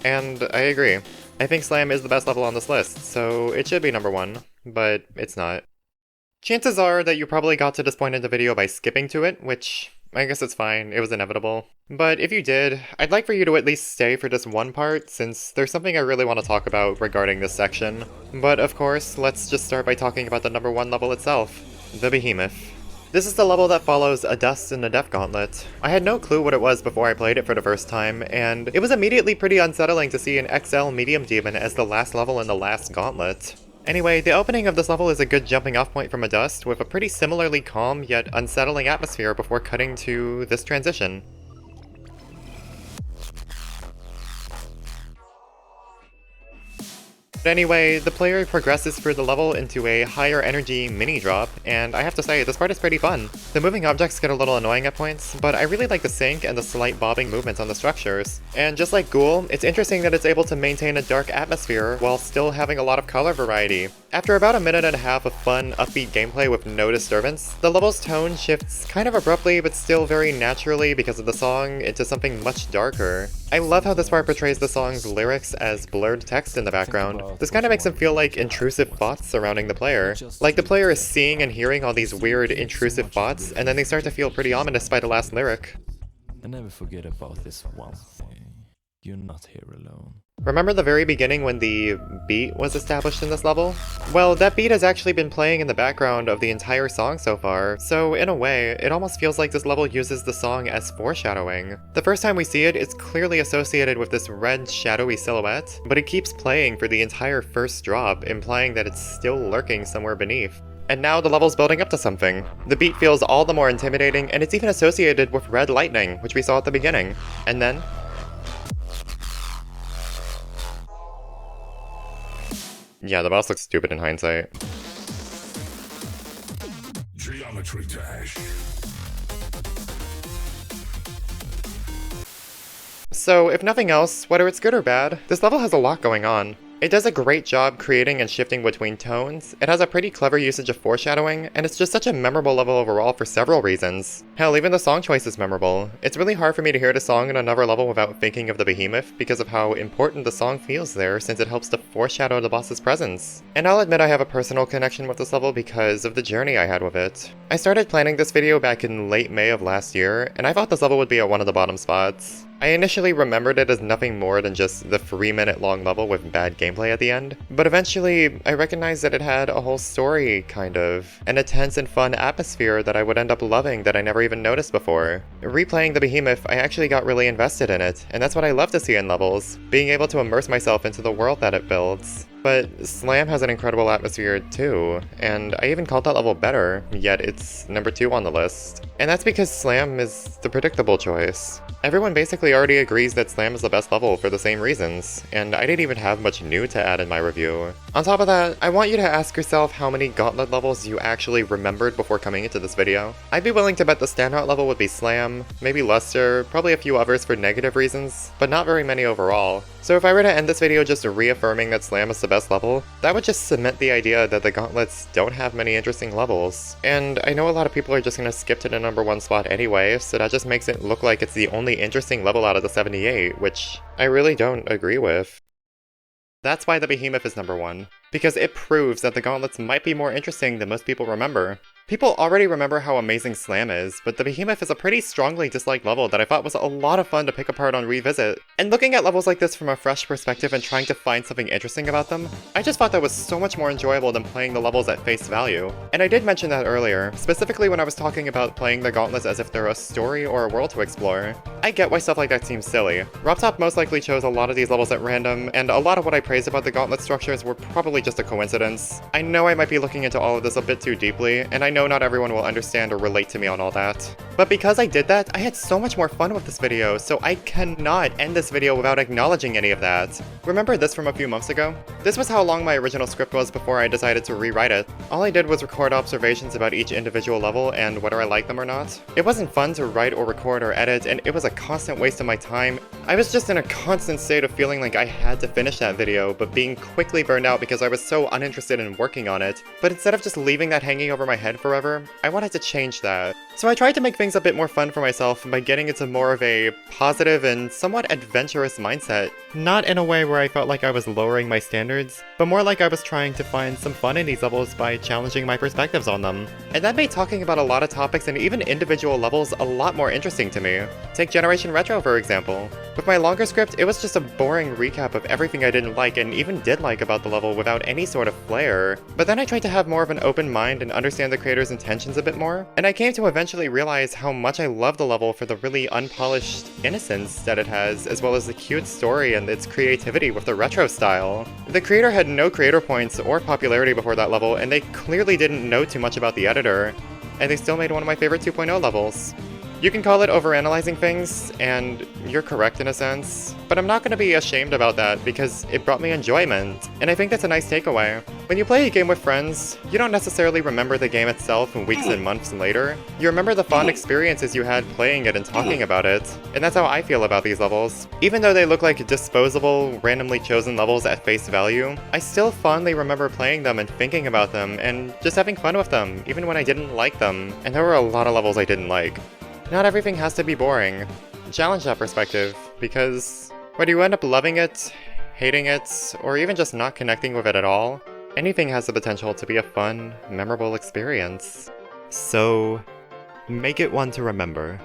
And I agree. I think Slam is the best level on this list, so it should be number 1, but it's not. Chances are that you probably got to this point in the video by skipping to it, which I guess it's fine, it was inevitable. But if you did, I'd like for you to at least stay for this one part, since there's something I really want to talk about regarding this section. But of course, let's just start by talking about the number 1 level itself, the Behemoth. This is the level that follows a Dust and a Death Gauntlet. I had no clue what it was before I played it for the first time, and it was immediately pretty unsettling to see an XL Medium Demon as the last level in the last Gauntlet. Anyway, the opening of this level is a good jumping off point from a dust, with a pretty similarly calm yet unsettling atmosphere before cutting to this transition. But anyway, the player progresses through the level into a higher energy mini-drop, and I have to say, this part is pretty fun. The moving objects get a little annoying at points, but I really like the sync and the slight bobbing movements on the structures. And just like Ghoul, it's interesting that it's able to maintain a dark atmosphere while still having a lot of color variety. After about a minute and a half of fun, upbeat gameplay with no disturbance, the level's tone shifts kind of abruptly but still very naturally because of the song into something much darker. I love how this part portrays the song's lyrics as blurred text in the background. This kind of makes them feel like intrusive thoughts surrounding the player. Like the player is seeing and hearing all these weird intrusive thoughts, and then they start to feel pretty ominous by the last lyric. And never forget about this one thing. You're not here alone. Remember the very beginning when the beat was established in this level? Well, that beat has actually been playing in the background of the entire song so far, so in a way, it almost feels like this level uses the song as foreshadowing. The first time we see it, it's clearly associated with this red shadowy silhouette, but it keeps playing for the entire first drop, implying that it's still lurking somewhere beneath. And now the level's building up to something. The beat feels all the more intimidating, and it's even associated with red lightning, which we saw at the beginning. And then yeah, the boss looks stupid in hindsight. Geometry dash. So, if nothing else, whether it's good or bad, this level has a lot going on. It does a great job creating and shifting between tones, it has a pretty clever usage of foreshadowing, and it's just such a memorable level overall for several reasons. Hell, even the song choice is memorable. It's really hard for me to hear the song in another level without thinking of the behemoth because of how important the song feels there since it helps to foreshadow the boss's presence. And I'll admit I have a personal connection with this level because of the journey I had with it. I started planning this video back in late May of last year, and I thought this level would be at one of the bottom spots. I initially remembered it as nothing more than just the 3-minute long level with bad gameplay at the end, but eventually I recognized that it had a whole story, kind of, and a tense and fun atmosphere that I would end up loving that I never even noticed before. Replaying the behemoth, I actually got really invested in it, and that's what I love to see in levels, being able to immerse myself into the world that it builds. But Slam has an incredible atmosphere too, and I even called that level better, yet it's number 2 on the list. And that's because Slam is the predictable choice. Everyone basically already agrees that Slam is the best level for the same reasons, and I didn't even have much new to add in my review. On top of that, I want you to ask yourself how many Gauntlet levels you actually remembered before coming into this video. I'd be willing to bet the standout level would be Slam, maybe Luster, probably a few others for negative reasons, but not very many overall. So if I were to end this video just reaffirming that Slam is the best level, that would just cement the idea that the Gauntlets don't have many interesting levels. And I know a lot of people are just gonna skip to the number 1 spot anyway, so that just makes it look like it's the only interesting level out of the 78, which I really don't agree with. That's why the Behemoth is number 1, because it proves that the Gauntlets might be more interesting than most people remember. People already remember how amazing Slam is, but the Behemoth is a pretty strongly disliked level that I thought was a lot of fun to pick apart on Revisit. And looking at levels like this from a fresh perspective and trying to find something interesting about them, I just thought that was so much more enjoyable than playing the levels at face value. And I did mention that earlier, specifically when I was talking about playing the Gauntlets as if they're a story or a world to explore. I get why stuff like that seems silly. RobTop most likely chose a lot of these levels at random, and a lot of what I praised about the Gauntlet structures were probably just a coincidence. I know I might be looking into all of this a bit too deeply, and I know not everyone will understand or relate to me on all that. But because I did that, I had so much more fun with this video, so I cannot end this video without acknowledging any of that. Remember this from a few months ago? This was how long my original script was before I decided to rewrite it. All I did was record observations about each individual level and whether I liked them or not. It wasn't fun to write or record or edit, and it was a constant waste of my time. I was just in a constant state of feeling like I had to finish that video, but being quickly burned out because I was so uninterested in working on it. But instead of just leaving that hanging over my head forever, I wanted to change that. So I tried to make things a bit more fun for myself by getting into more of a positive and somewhat adventurous mindset. Not in a way where I felt like I was lowering my standards, but more like I was trying to find some fun in these levels by challenging my perspectives on them. And that made talking about a lot of topics and even individual levels a lot more interesting to me. Take Generation Retro for example. With my longer script, it was just a boring recap of everything I didn't like and even did like about the level without any sort of flair. But then I tried to have more of an open mind and understand the creator's intentions a bit more, and I came to eventually realize how much I love the level for the really unpolished innocence that it has, as well as the cute story and its creativity with the retro style. The creator had no creator points or popularity before that level, and they clearly didn't know too much about the editor, and they still made one of my favorite 2.0 levels. You can call it overanalyzing things, and you're correct in a sense, but I'm not going to be ashamed about that because it brought me enjoyment, and I think that's a nice takeaway. When you play a game with friends, you don't necessarily remember the game itself weeks and months later. You remember the fun experiences you had playing it and talking about it, and that's how I feel about these levels. Even though they look like disposable, randomly chosen levels at face value, I still fondly remember playing them and thinking about them, and just having fun with them, even when I didn't like them, and there were a lot of levels I didn't like. Not everything has to be boring. Challenge that perspective, because whether you end up loving it, hating it, or even just not connecting with it at all, anything has the potential to be a fun, memorable experience. So, make it one to remember.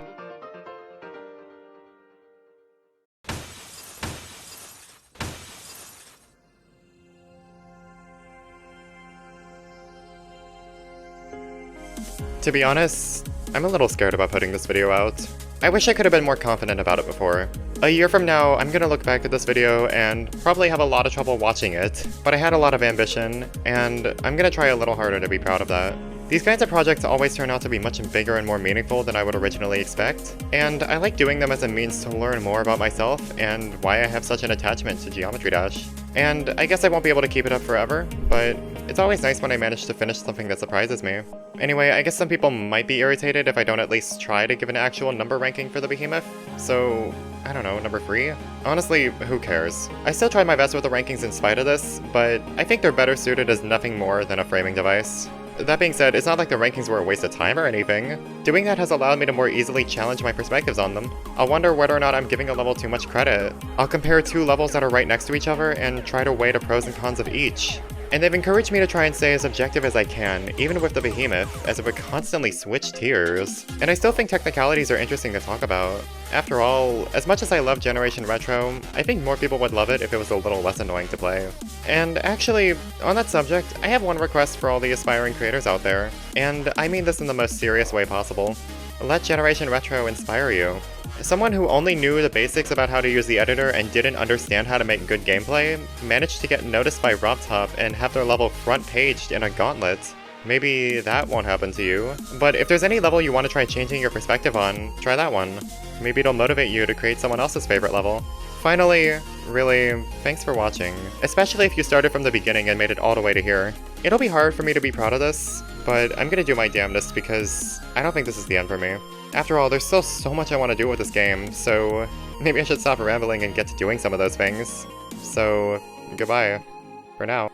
To be honest, I'm a little scared about putting this video out. I wish I could have been more confident about it before. A year from now, I'm gonna look back at this video and probably have a lot of trouble watching it, but I had a lot of ambition, and I'm gonna try a little harder to be proud of that. These kinds of projects always turn out to be much bigger and more meaningful than I would originally expect, and I like doing them as a means to learn more about myself and why I have such an attachment to Geometry Dash. And I guess I won't be able to keep it up forever, but it's always nice when I manage to finish something that surprises me. Anyway, I guess some people might be irritated if I don't at least try to give an actual number ranking for the behemoth, so I don't know, number 3? Honestly, who cares? I still try my best with the rankings in spite of this, but I think they're better suited as nothing more than a framing device. That being said, it's not like the rankings were a waste of time or anything. Doing that has allowed me to more easily challenge my perspectives on them. I'll wonder whether or not I'm giving a level too much credit. I'll compare 2 levels that are right next to each other and try to weigh the pros and cons of each. And they've encouraged me to try and stay as objective as I can, even with the behemoth, as it would constantly switch tiers. And I still think technicalities are interesting to talk about. After all, as much as I love Generation Retro, I think more people would love it if it was a little less annoying to play. And actually, on that subject, I have one request for all the aspiring creators out there, and I mean this in the most serious way possible. Let Generation Retro inspire you. Someone who only knew the basics about how to use the editor and didn't understand how to make good gameplay managed to get noticed by RobTop and have their level front-paged in a Gauntlet. Maybe that won't happen to you, but if there's any level you want to try changing your perspective on, try that one. Maybe it'll motivate you to create someone else's favorite level. Finally, really, thanks for watching, especially if you started from the beginning and made it all the way to here. It'll be hard for me to be proud of this, but I'm gonna do my damnedest because I don't think this is the end for me. After all, there's still so much I want to do with this game, so maybe I should stop rambling and get to doing some of those things. So, goodbye. For now.